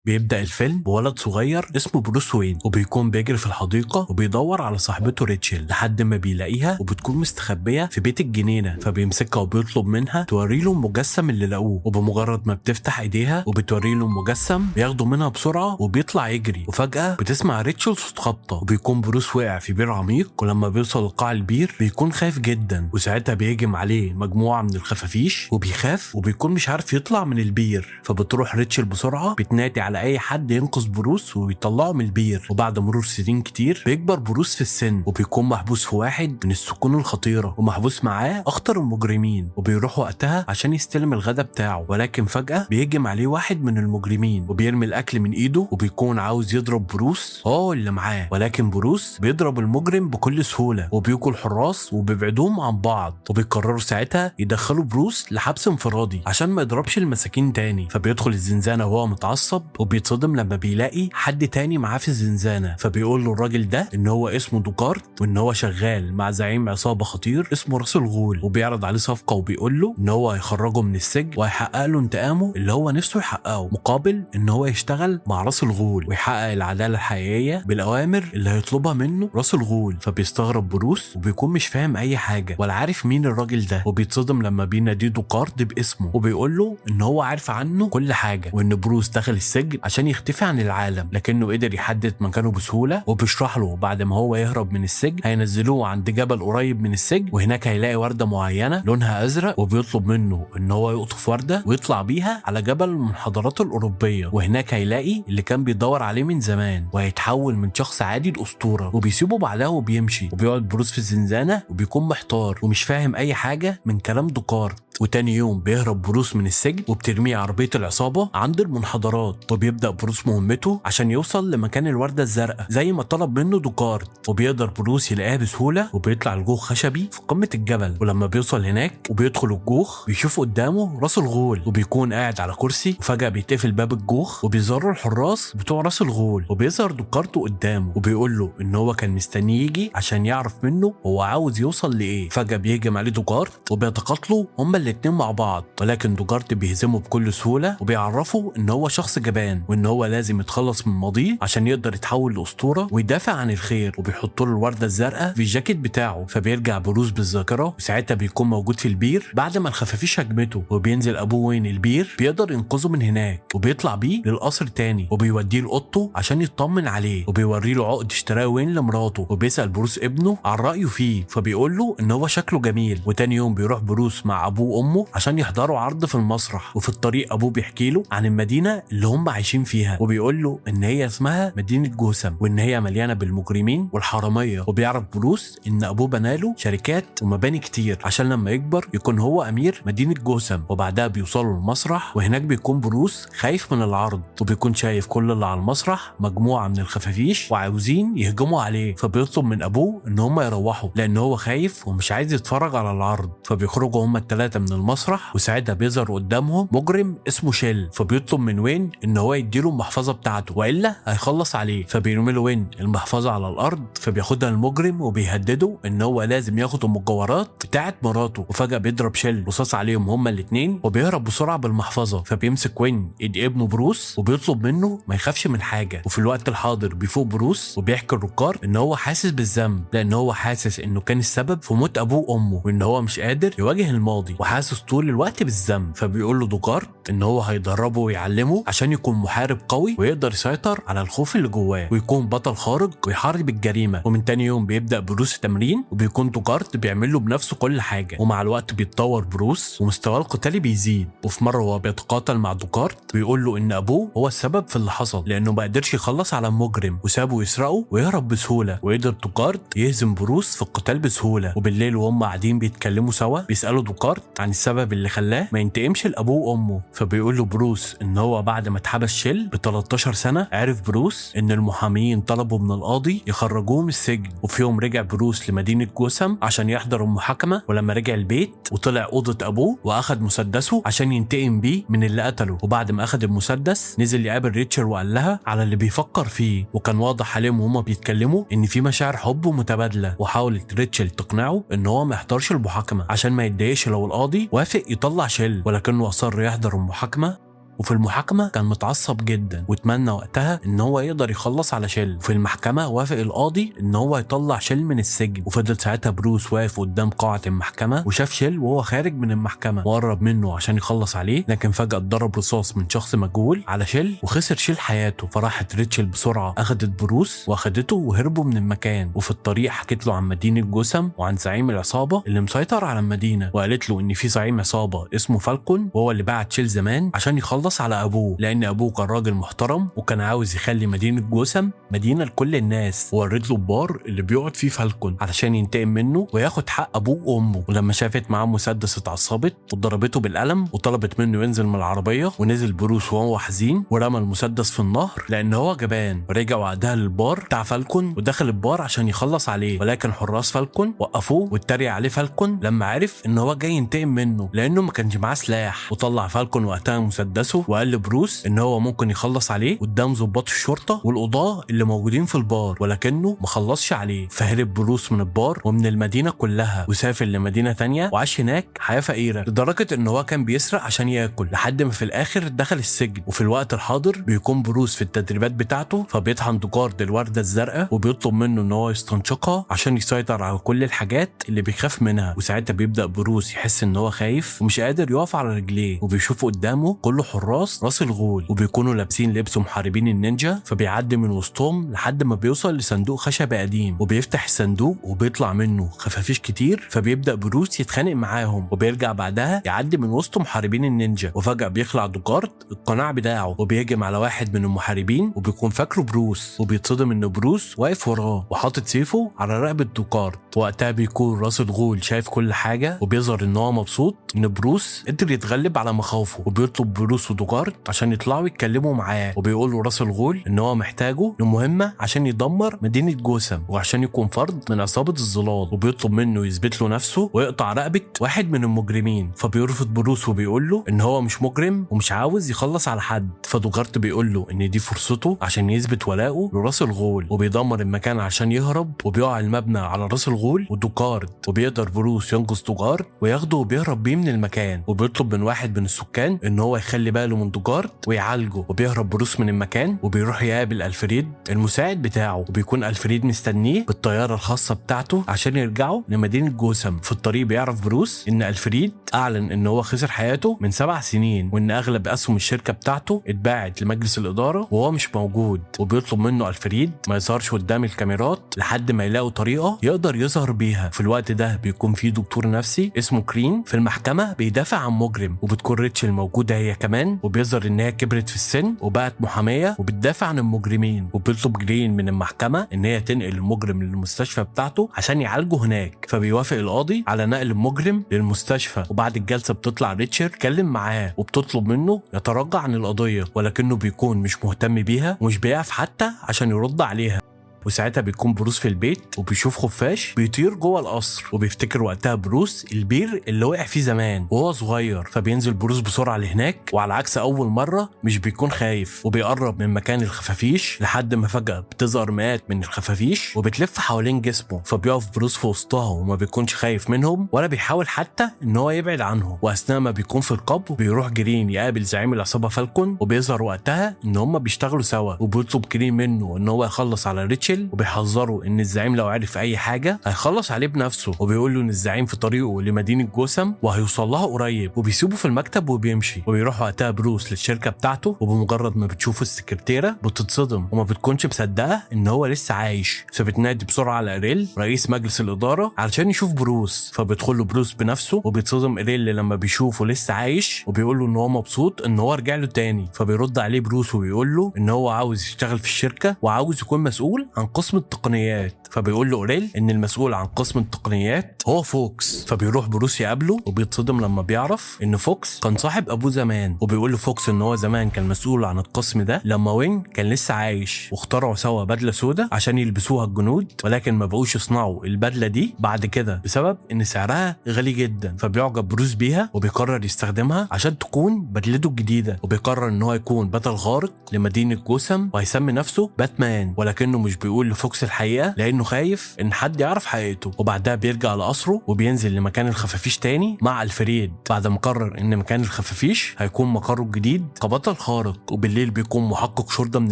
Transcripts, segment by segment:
بيبدأ الفيلم بولد صغير اسمه بروس وين، وبيكون بيجري في الحديقة وبيدور على صاحبته ريتشل لحد ما بيلاقيها، وبتكون مستخبية في بيت الجنينة. فبيمسكها وبيطلب منها توريله المجسم اللي لقوه، وبمجرد ما بتفتح ايديها وبتوريله المجسم بياخده منها بسرعة وبيطلع يجري. وفجأة بتسمع ريتشل صوت خبطة، وبيكون بروس وقع في بير عميق. ولما بيوصل لقاع البير بيكون خايف جدا، وساعتها بيهجم عليه مجموعة من الخفافيش وبيخاف وبيكون مش عارف يطلع من البير. فبتروح ريتشل بسرعة بتنادي على اي حد ينقذ بروس ويطلعه من البير. وبعد مرور سنين كتير بيكبر بروس في السن، وبيكون محبوس في واحد من السجون الخطيرة، ومحبوس معاه اخطر المجرمين. وبيروح وقتها عشان يستلم الغدا بتاعه، ولكن فجأة بيهجم عليه واحد من المجرمين وبيرمي الاكل من ايده، وبيكون عاوز يضرب بروس هو اللي معاه. ولكن بروس بيضرب المجرم بكل سهولة وبيوكل الحراس وبيبعدوهم عن بعض. وبيقرروا ساعتها يدخلوا بروس لحبس انفرادي عشان ما يضربش المساكين تاني. فبيدخل الزنزانة وهو متعصب، وبيتصدم لما بيلاقي حد تاني معاه في الزنزانة. فبيقول له الراجل ده ان هو اسمه دوكارت، وان هو شغال مع زعيم عصابة خطير اسمه راس الغول، وبيعرض عليه صفقة وبيقول له ان هو هيخرجه من السجن وهيحقق له انتقامه اللي هو نفسه يحققه، مقابل ان هو يشتغل مع راس الغول ويحقق العدالة الحقيقية بالاوامر اللي هيطلبها منه راس الغول. فبيستغرب بروس وبيكون مش فاهم اي حاجة ولا عارف مين الراجل ده، وبيتصدم لما بيناديه دوكارت باسمه وبيقول له ان هو عارف عنه كل حاجة، وان بروس دخل السجن عشان يختفي عن العالم لكنه قدر يحدد مكانه بسهولة. وبيشرح له بعد ما هو يهرب من السجن هينزلوه عند جبل قريب من السجن، وهناك هيلاقي وردة معينة لونها ازرق، وبيطلب منه ان هو يقطف وردة ويطلع بيها على جبل المنحدرات الأوروبية، وهناك هيلاقي اللي كان بيدور عليه من زمان، وهيتحول من شخص عادي لأسطورة. وبيسيبه بعدها وبيمشي، وبيقعد بروس في الزنزانة وبيكون محتار ومش فاهم اي حاجة من كلام دوكارت. وتاني يوم بيهرب بروس من السجن وبترميه عربية العصابة عند المنحدرات، وبيبدأ بروس مهمته عشان يوصل لمكان الوردة الزرقاء زي ما طلب منه دوكارت. وبيقدر بروس يلاقيها بسهولة، وبيطلع الجوخ خشبي في قمة الجبل. ولما بيوصل هناك وبيدخل الجوخ بيشوف قدامه راس الغول، وبيكون قاعد على كرسي. وفجأة بيتقفل باب الجوخ وبيظهروا الحراس بتوع راس الغول، وبيظهر دوكارت قدامه وبيقول له ان هو كان مستني يجي عشان يعرف منه هو عاوز يوصل لايه. فجأة بيهجم عليه دوكارت وبيتقاتلوا هما الاتنين مع بعض، ولكن دوكارت بيهزمه بكل سهولة وبيعرفه ان هو شخص جبان، وان هو لازم يتخلص من ماضيه عشان يقدر يتحول لأسطورة ويدافع عن الخير. وبيحط له الوردة الزرقاء في الجاكيت بتاعه. فبيرجع بروس بالذاكرة، وساعتها بيكون موجود في البير بعد ما الخفافيش هجمته. وبينزل ابوه وين البير بيقدر ينقذه من هناك، وبيطلع بيه للقصر تاني، وبيوديه لأوضته عشان يطمن عليه، وبيوري له عقد اشتراه وين لمراته. وبيسأل بروس ابنه عن رأيه فيه، فبيقول له ان هو شكله جميل. وتاني يوم بيروح بروس مع ابوه وامه عشان يحضروا عرض في المسرح. وفي الطريق ابوه بيحكي له عن المدينة اللي هم عايشين فيها، وبيقول له ان هي اسمها مدينة جوثام، وان هي مليانة بالمجرمين والحرامية. وبيعرف بروس ان ابوه بناله شركات ومباني كتير عشان لما يكبر يكون هو امير مدينة جوثام. وبعدها بيوصلوا المسرح، وهناك بيكون بروس خايف من العرض، وبيكون شايف كل اللي على المسرح مجموعة من الخفافيش وعاوزين يهجموا عليه. فبيطلب من ابوه ان هم يروحوا لان هو خايف ومش عايز يتفرج على العرض. فبيخرجوا هم الثلاثة من المسرح، وساعتها بيظهر قدامهم مجرم اسمه شيل. فبيطلب من وين ان هو يديله المحفظة بتاعته والا هيخلص عليه. فبيرمي له وين المحفظة على الارض، فبياخدها المجرم وبيهدده ان هو لازم ياخد المجوهرات بتاعت مراته. وفجأة بيضرب شيل رصاص عليهم هما الاتنين، وبيهرب بسرعة بالمحفظة. فبيمسك وين ايد ابنه بروس وبيطلب منه ما يخافش من حاجة. وفي الوقت الحاضر بيفوق بروس وبيحكي الركار ان هو حاسس بالذنب، لان هو حاسس انه كان السبب في موت ابوه وامه، وان هو مش قادر يواجه الماضي وحاسس طول الوقت بالذنب. فبيقول له دوكارت ان هو هيدربه ويعلمه عشان يكون محارب قوي ويقدر يسيطر على الخوف اللي جواه ويكون بطل خارق ويحارب الجريمة. ومن تاني يوم بيبدأ بروس التمرين، وبيكون دوكارت بيعمل له بنفسه كل حاجة. ومع الوقت بيتطور بروس ومستواه القتالي بيزيد. وفي مرة وهو بيتقاتل مع دوكارت بيقول له ان ابوه هو السبب في اللي حصل، لانه ما قدرش يخلص على المجرم وسابه يسرقه ويهرب بسهولة. وقدر دوكارت يهزم بروس في القتال بسهولة. وبالليل وهم قاعدين بيتكلموا سوا بيسألوا دوكارت عن السبب اللي خلاه ما ينتقمش لابوه وامه. فبيقول له بروس ان هو بعد ما اتحبس شيل ب 13 سنة عرف بروس ان المحاميين طلبوا من القاضي يخرجوه من السجن. وفي يوم رجع بروس لمدينة جوثام عشان يحضر المحاكمة. ولما رجع البيت وطلع أوضة أبوه وأخد مسدسه عشان ينتقم بيه من اللي قتله. وبعد ما أخد المسدس نزل يقابل ريتشل وقال لها على اللي بيفكر فيه. وكان واضح عليهم وهما بيتكلموا ان في مشاعر حب متبادلة. وحاولت ريتشل تقنعه ان هو ما يحضرش المحاكمة عشان ما يتضايقش لو القاضي وافق يطلع شيل، ولكنه أصر يحضر المحاكمة وفي المحاكمة كان متعصب جدا واتمنى وقتها ان هو يقدر يخلص على شيل. وفي المحكمة وافق القاضي ان هو يطلع شيل من السجن. وفضل ساعتها بروس واقف قدام قاعة المحكمة وشاف شيل وهو خارج من المحكمة وقرب منه عشان يخلص عليه، لكن فجأة اتضرب رصاص من شخص مجهول على شيل وخسر شيل حياته. فراحت ريتشل بسرعة اخدت بروس واخدته وهربوا من المكان. وفي الطريق حكت له عن مدينة جوثام وعن زعيم العصابة اللي مسيطر على المدينة، وقالت له ان في زعيم عصابة اسمه فالكون وهو اللي بعت شيل زمان عشان يخلص على ابوه، لان ابوه كان راجل محترم وكان عاوز يخلي مدينة جوثام مدينة لكل الناس. ووريت له البار اللي بيقعد فيه فالكون علشان ينتقم منه وياخد حق ابوه وامه. ولما شافت معاه مسدس اتعصبت وضربته بالقلم وطلبت منه ينزل من العربية. ونزل بروس وهو حزين ورمى المسدس في النهر لان هو جبان. ورجع وعدها للبار بتاع فالكون ودخل البار عشان يخلص عليه، ولكن حراس فالكون وقفوه واتريق عليه فالكون لما عرف ان هو جاي ينتقم منه لانه ما كانش معاه سلاح. وطلع فالكون وقتها مسدسه وقال لبروس ان هو ممكن يخلص عليه قدام ضباط الشرطة والقضاة اللي موجودين في البار، ولكنه ما خلصش عليه. فهرب بروس من البار ومن المدينة كلها وسافر لمدينة تانية وعاش هناك حياة فقيرة، لدرجة ان هو كان بيسرق عشان ياكل لحد ما في الاخر دخل السجن. وفي الوقت الحاضر بيكون بروس في التدريبات بتاعته، فبيطحن دوجارد الوردة الزرقاء وبيطلب منه ان هو يستنشقها عشان يسيطر على كل الحاجات اللي بيخاف منها. وساعتها بيبدأ بروس يحس ان هو خايف ومش قادر يقف على رجليه، وبيشوف قدامه كله حراس راس الغول وبيكونوا لابسين لبس محاربين النينجا. فبيعدي من وسطهم لحد ما بيوصل لصندوق خشبي قديم وبيفتح الصندوق وبيطلع منه خفافيش كتير. فبيبدأ بروس يتخانق معاهم وبيرجع بعدها يعدي من وسط محاربين النينجا. وفجأة بيخلع دوجارد القناع بتاعه وبيهجم على واحد من المحاربين وبيكون فاكره بروس، وبيتصدم ان بروس واقف وراه وحاطط سيفه على رقبة دوجارد. وقتها بيكون راس الغول شايف كل حاجة وبيظهر ان هو مبسوط ان بروس قدر يتغلب على مخاوفه، وبيطلب بروس ودوجارد عشان يطلعوا يتكلموا معاه. وبيقول له راس الغول ان هو محتاجه لمهمة عشان يدمر مدينة جوثام وعشان يكون فرد من عصابة الظلال، وبيطلب منه يثبت له نفسه ويقطع رقبة واحد من المجرمين. فبيرفض بروس وبيقول له ان هو مش مجرم ومش عاوز يخلص على حد. فدوجارد بيقول له ان دي فرصته عشان يثبت ولاءه لراس الغول، وبيدمر المكان عشان يهرب. وبيقع المبنى على راس الغول ودوجارد، وبيقدر بروس ينقذ دوجارد وياخده وبيهرب بيه من المكان. وبيطلب من واحد من السكان ان هو يخلي باله من دوجارد ويعالجه. وبيهرب بروس من المكان وبيروح يقابل الفريد المساعد بتاعه، وبيكون الفريد مستنيه بالطياره الخاصه بتاعته عشان يرجعوا لمدينه جوثام. في الطريق بيعرف بروس ان الفريد اعلن ان هو خسر حياته من 7 سنين وان اغلب اسهم الشركه بتاعته اتباعت لمجلس الاداره وهو مش موجود. وبيطلب منه الفريد ما يظهرش قدام الكاميرات لحد ما يلاقوا طريقه يقدر يظهر بيها. في الوقت ده بيكون في دكتور نفسي اسمه كرين في المحكمه بيدافع عن مجرم، وبتكون ريتشل موجوده هي كمان، وبيظهر ان هي كبرت في السن وبقت محاميه وبتدافع عن المجرمين. وبيطلب جرين من المحكمه ان هي تنقل المجرم للمستشفى بتاعته عشان يعالجه هناك. فبيوافق القاضي على نقل المجرم للمستشفى. وبعد الجلسه بتطلع ريتشل تكلم معاه وبتطلب منه يتراجع عن القضيه، ولكنه بيكون مش مهتم بيها ومش بيقف حتى عشان يرد عليها. وساعتها بيكون بروس في البيت وبيشوف خفاش بيطير جوه القصر، وبيفتكر وقتها بروس البير اللي وقع فيه زمان وهو صغير. فبينزل بروس بسرعه لهناك، وعلى عكس اول مره مش بيكون خايف، وبيقرب من مكان الخفافيش لحد ما فجاه بتظهر مئات من الخفافيش وبتلف حوالين جسمه. فبيقف بروس في وسطها وما بيكونش خايف منهم ولا بيحاول حتى ان هو يبعد عنهم. واثناء ما بيكون في القبو بيروح جرين يقابل زعيم العصابه فالكون، وبيظهر وقتها ان هم بيشتغلوا سوا. وبيطلب جرين منه ان هو يخلص على ريتشل، وبيحذره ان الزعيم لو عرف اي حاجه هيخلص عليه بنفسه. وبيقول له ان الزعيم في طريقه لمدينه جوثام وهيوصل لها قريب، وبيسيبه في المكتب وبيمشي. وبيروح وقتها بروس للشركه بتاعته، وبمجرد ما بتشوفه السكرتيره بتتصدم وما بتكونش مصدقه ان هو لسه عايش. فبتنادي بسرعه على إيريل رئيس مجلس الاداره علشان يشوف بروس. فبيدخل له بروس بنفسه، وبيتصدم إيريل لما بيشوفه لسه عايش، وبيقول له ان هو مبسوط ان هو رجع له تاني. فبيرد عليه بروس وبيقول له ان هو عاوز يشتغل في الشركه وعاوز يكون مسؤول عن قسم التقنيات. فبيقول له إيريل ان المسؤول عن قسم التقنيات هو فوكس. فبيروح بروس يقابله، وبيتصدم لما بيعرف ان فوكس كان صاحب ابوه زمان. وبيقول له فوكس ان هو زمان كان مسؤول عن القسم ده لما وين كان لسه عايش، واخترعوا سوا بدله سودا عشان يلبسوها الجنود، ولكن ما بقوش يصنعوا البدله دي بعد كده بسبب ان سعرها غالي جدا. فبيعجب بروس بيها وبيقرر يستخدمها عشان تكون بدلته الجديده. وبيقرر ان هو يكون بطل خارق لمدينه جوثام وهيسمي نفسه باتمان، ولكنه مش بيقول بيقول لفوكس الحقيقه لانه خايف ان حد يعرف حقيقته. وبعدها بيرجع لقصره وبينزل لمكان الخفافيش تاني مع الفريد بعد ما قرر ان مكان الخفافيش هيكون مقره الجديد كبطل خارق. وبالليل بيكون محقق شرطه من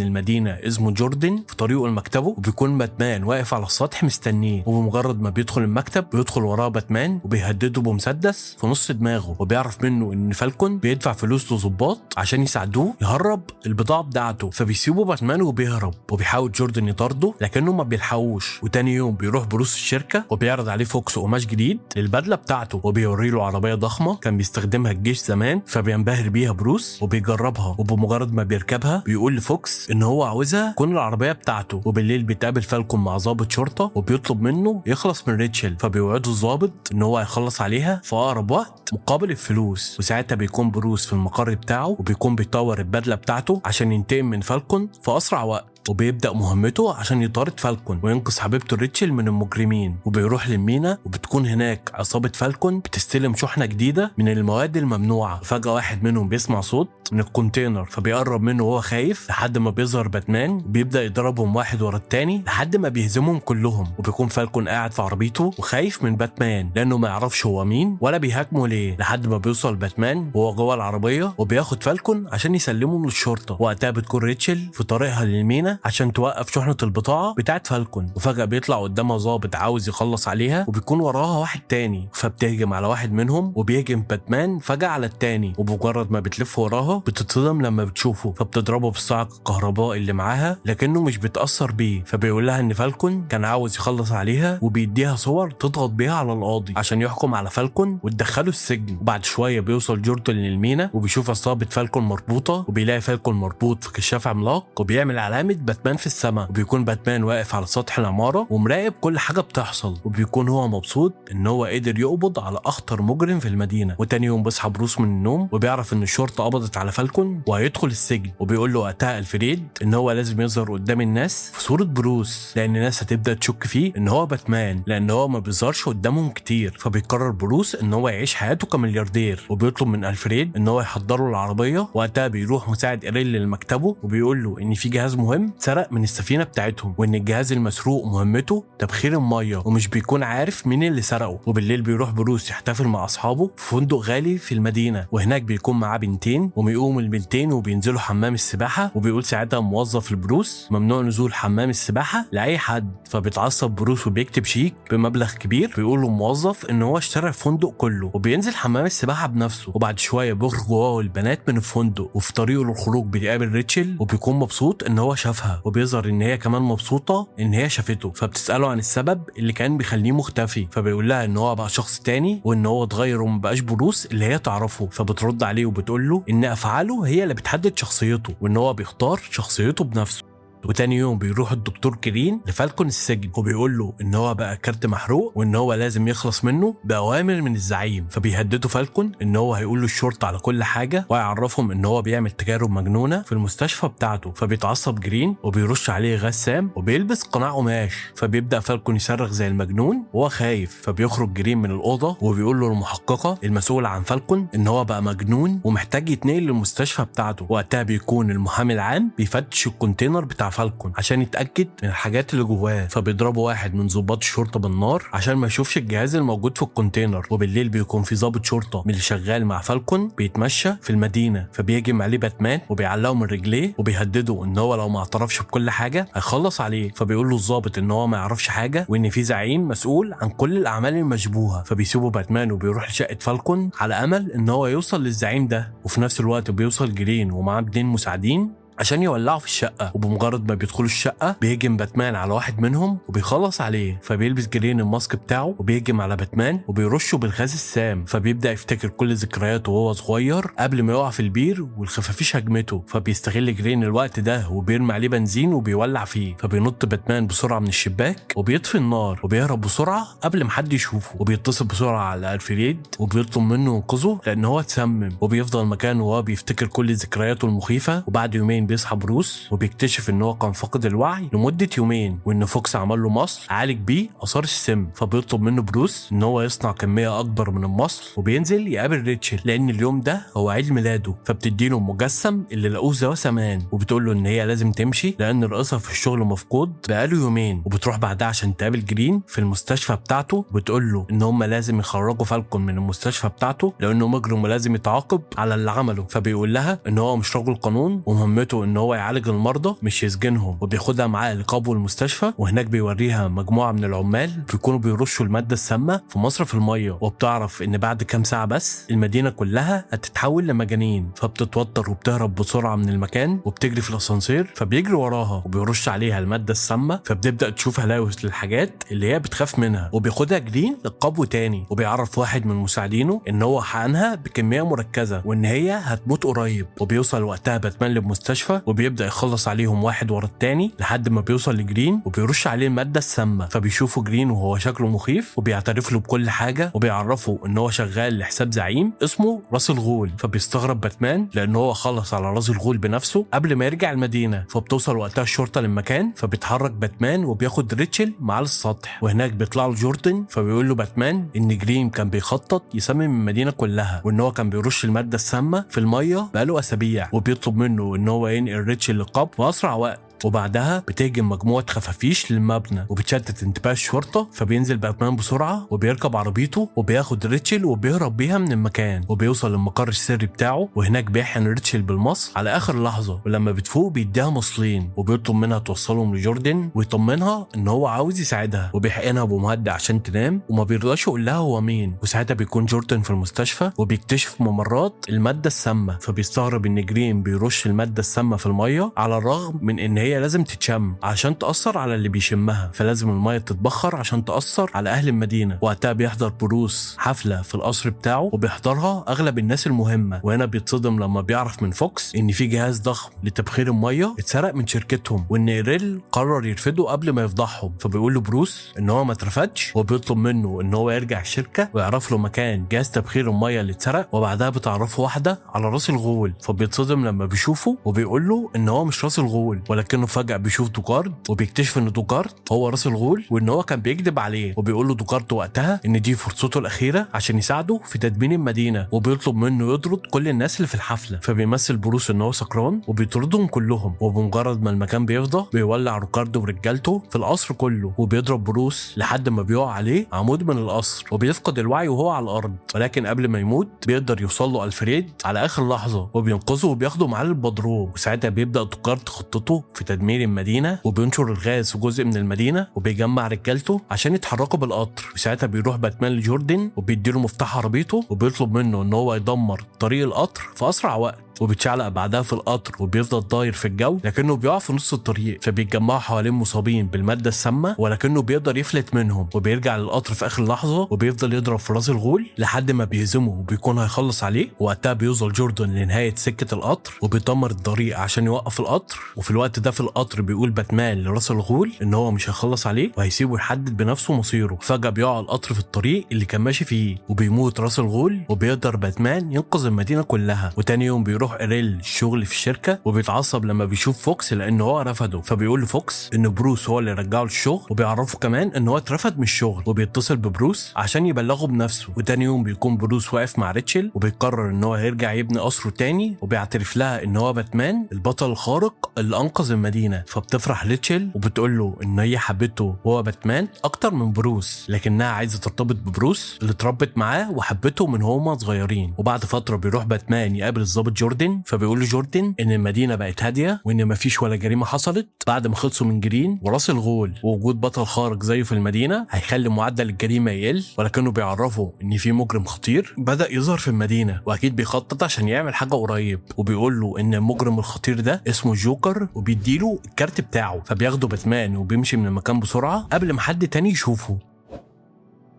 المدينه اسمه جوردن في طريقه لمكتبه، وبيكون باتمان واقف على السطح مستنيه. وبمجرد ما بيدخل المكتب بيدخل وراه باتمان وبيهدده بمسدس في نص دماغه، وبيعرف منه ان فالكون بيدفع فلوس لظباط عشان يساعدوه يهرب البضاعه بتاعته. فبيسيبوا باتمان وبيهرب، وبيحاول جوردن يطارده لكنه ما بيلحقوش. وتاني يوم بيروح بروس الشركه وبيعرض عليه فوكس قماش جديد للبدله بتاعته، وبيوري له عربيه ضخمه كان بيستخدمها الجيش زمان، فبينبهر بيها بروس وبيجربها. وبمجرد ما بيركبها بيقول لفوكس ان هو عاوزها تكون العربيه بتاعته. وبالليل بيتقابل فالكون مع ضابط شرطه وبيطلب منه يخلص من ريتشل، فبيوعده الضابط ان هو هيخلص عليها في اقرب وقت مقابل الفلوس. وساعتها بيكون بروس في المقر بتاعه وبيكون بيطور البدله بتاعته عشان ينتقم من فالكون في اسرع وقت. وبيبدأ مهمته عشان يطارد فالكون وينقذ حبيبته ريتشل من المجرمين. وبيروح للمينا وبتكون هناك عصابة فالكون بتستلم شحنة جديدة من المواد الممنوعة. فجأة واحد منهم بيسمع صوت من الكونتينر فبيقرب منه وهو خايف لحد ما بيظهر باتمان وبيبدأ يضربهم واحد ورا التاني لحد ما بيهزمهم كلهم. وبيكون فالكون قاعد في عربيته وخايف من باتمان لأنه ما يعرفش هو مين ولا بيهاجمه ليه، لحد ما بيوصل باتمان وهو جوه العربية وبياخد فالكون عشان يسلمه للشرطة. وقتها بتكون ريتشل في طريقها للمينا عشان توقف شحنة البضاعة بتاعت فالكون، وفجأة بيطلع قدامها ضابط عاوز يخلص عليها وبيكون وراها واحد تاني، فبتهجم على واحد منهم وبيهجم باتمان فجأة على التاني. وبمجرد ما بتلف وراها بتتصدم لما بتشوفه، فبتضربه بالصاعق الكهربائي اللي معاها لكنه مش بتأثر بيه. فبيقول لها ان فالكون كان عاوز يخلص عليها وبيديها صور تضغط بيها على القاضي عشان يحكم على فالكون وتدخله السجن. وبعد شوية بيوصل جوردن للمينا وبيشوف عصابة فالكون مربوطة، وبيلاقي فالكون مربوط في كشاف عملاق وبيعمل علامة باتمان في السماء. وبيكون باتمان واقف على سطح العمارة ومراقب كل حاجة بتحصل، وبيكون هو مبسوط ان هو قدر يقبض على اخطر مجرم في المدينة. وتاني يوم بيصحى بروس من النوم وبيعرف ان الشرطة قبضت على فالكون وهيدخل السجن. وبيقول له وقتها الفريد ان هو لازم يظهر قدام الناس في صورة بروس لان الناس هتبدأ تشك فيه ان هو باتمان لان هو ما بيظهرش قدامهم كتير. فبيقرر بروس ان هو يعيش حياته كملياردير، وبيطلب من الفريد ان هو يحضره العربية. وقتها بيروح مساعد إيريل لمكتبه وبيقول له ان في جهاز مهم سرق من السفينة بتاعتهم، وان الجهاز المسروق مهمته تبخير المية ومش بيكون عارف مين اللي سرقه. وبالليل بيروح بروس يحتفل مع اصحابه في فندق غالي في المدينة، وهناك بيكون معاه بنتين وبيقوموا البنتين وبينزلوا حمام السباحة. وبيقول ساعتها موظف لبروس ممنوع نزول حمام السباحة لأي حد، فبيتعصب بروس وبيكتب شيك بمبلغ كبير بيقول له موظف ان هو اشترى الفندق كله وبينزل حمام السباحة بنفسه. وبعد شوية بيخرج هو والبنات من الفندق، وفي طريقه للخروج بيقابل ريتشل وبيكون مبسوط ان هو شافها، وبيظهر ان هي كمان مبسوطة ان هي شافته. فبتسأله عن السبب اللي كان بيخليه مختفي، فبيقول لها ان هو بقى شخص تاني وان هو اتغير ومبقاش بروس اللي هي تعرفه. فبترد عليه وبتقول له ان افعاله هي اللي بتحدد شخصيته وان هو بيختار شخصيته بنفسه. وتاني يوم بيروح الدكتور كرين لفالكون السجن وبيقول له ان هو بقى كارت محروق وان هو لازم يخلص منه باوامر من الزعيم. فبيهدده فالكون ان هو هيقول له الشرطه على كل حاجه وهيعرفهم ان هو بيعمل تجارب مجنونه في المستشفى بتاعته. فبيتعصب جرين وبيرش عليه غاز سام وبيلبس قناع قماش، فبيبدا فالكون يصرخ زي المجنون وهو خايف. فبيخرج جرين من الاوضه وبيقول له المحققه المسؤوله عن فالكون ان هو بقى مجنون ومحتاج يتنقل للمستشفى بتاعته. وقتها بيكون المحامي العام بيفتش الكونتينر بتاع فالكون عشان يتأكد من الحاجات اللي جواه، فبيضربوا واحد من ضباط الشرطة بالنار عشان ما يشوفش الجهاز الموجود في الكونتينر. وبالليل بيكون في ضابط شرطة من اللي شغال مع فالكون بيتمشى في المدينة، فبيهجم عليه باتمان وبيعلقه من رجليه وبيهدده ان هو لو ما اعترفش بكل حاجة هيخلص عليه. فبيقول له الضابط ان هو ما يعرفش حاجة وان في زعيم مسؤول عن كل الاعمال المشبوهة. فبيسيبوا باتمان وبيروح لشقة فالكون على امل ان هو يوصل للزعيم ده، وفي نفس الوقت بيوصل جرين ومعاه 2 مساعدين عشان يولعوا في الشقة. وبمجرد ما بيدخلوا الشقة بيهجم باتمان على واحد منهم وبيخلص عليه، فبيلبس جرين الماسك بتاعه وبيهجم على باتمان وبيرشه بالغاز السام. فبيبدأ يفتكر كل ذكرياته وهو صغير قبل ما يقع في البير والخفافيش هجمته، فبيستغل جرين الوقت ده وبيرمي عليه بنزين وبيولع فيه. فبينط باتمان بسرعة من الشباك وبيطفي النار وبيهرب بسرعة قبل ما حد يشوفه، وبيتصل بسرعة على الفريد وبيطلب منه ينقذه لأن هو اتسمم. وبيفضل مكانه وهو بيفتكر كل ذكرياته المخيفة. وبعد يومين بيصحى بروس وبيكتشف ان هو كان فاقد الوعي لمدة يومين، وان فوكس عمل له مصل عالج بيه اثار السم. فبيطلب منه بروس ان هو يصنع كمية اكبر من المصل وبينزل يقابل ريتشل لان اليوم ده هو عيد ميلاده. فبتديله المجسم اللي لقوه زوا زمان وبتقول له ان هي لازم تمشي لان رئيسها في الشغل مفقود بقاله يومين. وبتروح بعدها عشان تقابل جرين في المستشفى بتاعته، بتقول له ان هم لازم يخرجوا فالكون من المستشفى بتاعته لانه مجرم ولازم يتعاقب على اللي عمله. فبيقول لها ان هو مش رجل قانون ومهمته ان هو يعالج المرضى مش يسجنهم، وبياخدها معاه لقبو المستشفى وهناك بيوريها مجموعه من العمال بيكونوا بيرشوا الماده السامه في مصرف الميه، وبتعرف ان بعد كام ساعه بس المدينه كلها هتتحول لمجانين. فبتتوتر وبتهرب بسرعه من المكان وبتجري في الاسانسير، فبيجري وراها وبيرش عليها الماده السامه، فبتبدا تشوف هلاوس للحاجات اللي هي بتخاف منها. وبياخدها جرين لقبو تاني وبيعرف واحد من مساعدينه ان هو حقنها بكميه مركزه وان هي هتموت قريب. وبيوصل وقتها باتمان للمستشفى وبيبدا يخلص عليهم واحد ورا التاني لحد ما بيوصل لجرين وبيرش عليه الماده السامه. فبيشوفوا جرين وهو شكله مخيف وبيعترف له بكل حاجه وبيعرفه ان هو شغال لحساب زعيم اسمه راس الغول. فبيستغرب باتمان لان هو خلص على راس الغول بنفسه قبل ما يرجع المدينه. فبتوصل وقتها الشرطه للمكان، فبيتحرك باتمان وبياخد ريتشل معاه للسطح، وهناك بيطلع له جوردن فبيقول له باتمان ان جرين كان بيخطط يسمم المدينه كلها وان هو كان بيرش الماده السامه في الميه بقاله اسابيع، وبيطلب منه ان هو ينقل ريتشل للقبو في اسرع وقت. وبعدها بتهجم مجموعة خفافيش للمبنى وبتشتت انتباه الشرطة. فبينزل باتمان بسرعة وبيركب عربيته وبياخد ريتشل وبيهرب بيها من المكان وبيوصل للمقر السري بتاعه، وهناك بيحن ريتشل بالمصل على آخر لحظة، ولما بتفوق بيديها مصلين وبيطلب منها توصلهم لجوردن ويطمنها ان هو عاوز يساعدها، وبيحقنها بمهدئ عشان تنام وما بيرضاش يقول لها هو مين. وساعتها بيكون جوردن في المستشفى وبيكتشف ممرات المادة السامة، فبيستغرب ان جرين بيرش المادة السامة في المية على الرغم من ان هي لازم تتشم عشان تأثر على اللي بيشمها، فلازم المية تتبخر عشان تأثر على أهل المدينة. وقتها بيحضر بروس حفلة في القصر بتاعه وبيحضرها أغلب الناس المهمة، وهنا بيتصدم لما بيعرف من فوكس إن في جهاز ضخم لتبخير المية اتسرق من شركتهم وإن إيريل قرر يرفضه قبل ما يفضحهم. فبيقول له بروس إن هو ما اترفدش وبيطلب منه إن هو يرجع الشركة ويعرف له مكان جهاز تبخير المية اللي اتسرق، وبعدها بتعرفه واحدة على راس الغول. فبيتصدم لما بيشوفه وبيقول له إن هو مش راس الغول ولكنه فجأة بيشوف دوكارد وبيكتشف ان دوكارد هو راس الغول وان هو كان بيكذب عليه. وبيقول له دوكارد وقتها ان دي فرصته الاخيره عشان يساعده في تدمير المدينه، وبيطلب منه يطرد كل الناس اللي في الحفله. فبيمثل بروس ان هو سكران وبيطردهم كلهم، وبمجرد ما المكان بيفضى بيولع روكاردو ورجالته في القصر كله وبيضرب بروس لحد ما بيقع عليه عمود من القصر وبيفقد الوعي وهو على الارض. ولكن قبل ما يموت بيقدر يوصل له الفريد على اخر لحظه وبينقذه وبياخده معاه للبدروم. وساعتها بيبدا دوكارد خطته في تدمير المدينة وبينشر الغاز في جزء من المدينة وبيجمع رجالته عشان يتحركوا بالقطر. وساعتها بيروح باتمان لجوردن وبيديله مفتاح عربيته وبيطلب منه ان هو يدمر طريق القطر في اسرع وقت، وبيتشعلق بعدها في القطر وبيفضل طاير في الجو لكنه بيقع في نص الطريق. فبيتجمعوا حوالين مصابين بالماده السامه ولكنه بيقدر يفلت منهم وبيرجع للقطر في اخر لحظه وبيفضل يضرب في راس الغول لحد ما بيهزمه وبيكون هيخلص عليه. وقتها بيوصل جوردن لنهايه سكه القطر وبيدمر الطريق عشان يوقف القطر، وفي الوقت ده في القطر بيقول باتمان لراس الغول ان هو مش هيخلص عليه وهيسيبه يحدد بنفسه مصيره. فجاه بيقع القطر في الطريق اللي كان ماشي فيه وبيموت راس الغول وبيقدر باتمان ينقذ المدينه كلها. وتاني يوم بيروح إيريل الشغل في الشركه وبيتعصب لما بيشوف فوكس لان هو رفضه، فبيقول لفوكس ان بروس هو اللي رجعه للشغل وبيعرفه كمان ان هو اترفد من الشغل وبيتصل ببروس عشان يبلغه بنفسه. وتاني يوم بيكون بروس واقف مع ريتشل وبيقرر ان هو هيرجع يبني قصره تاني وبيعترف لها ان هو باتمان البطل الخارق اللي انقذ المدينه. فبتفرح ريتشل وبتقول له ان هي حبته هو باتمان اكتر من بروس لكنها عايزه ترتبط ببروس اللي اتربت معاه وحبته من هما صغيرين. وبعد فتره بيروح باتمان يقابل الضابط جوردن، فبيقول له جوردن ان المدينه بقت هاديه وان مفيش ولا جريمه حصلت بعد ما خلصوا من جرين وراس الغول، ووجود بطل خارق زيه في المدينه هيخلي معدل الجريمه يقل، ولكنه بيعرفه ان في مجرم خطير بدا يظهر في المدينه واكيد بيخطط عشان يعمل حاجه قريب. وبيقول له ان المجرم الخطير ده اسمه جوكر وبيديله الكارت بتاعه، فبياخده باتمان وبيمشي من المكان بسرعه قبل ما حد تاني يشوفه.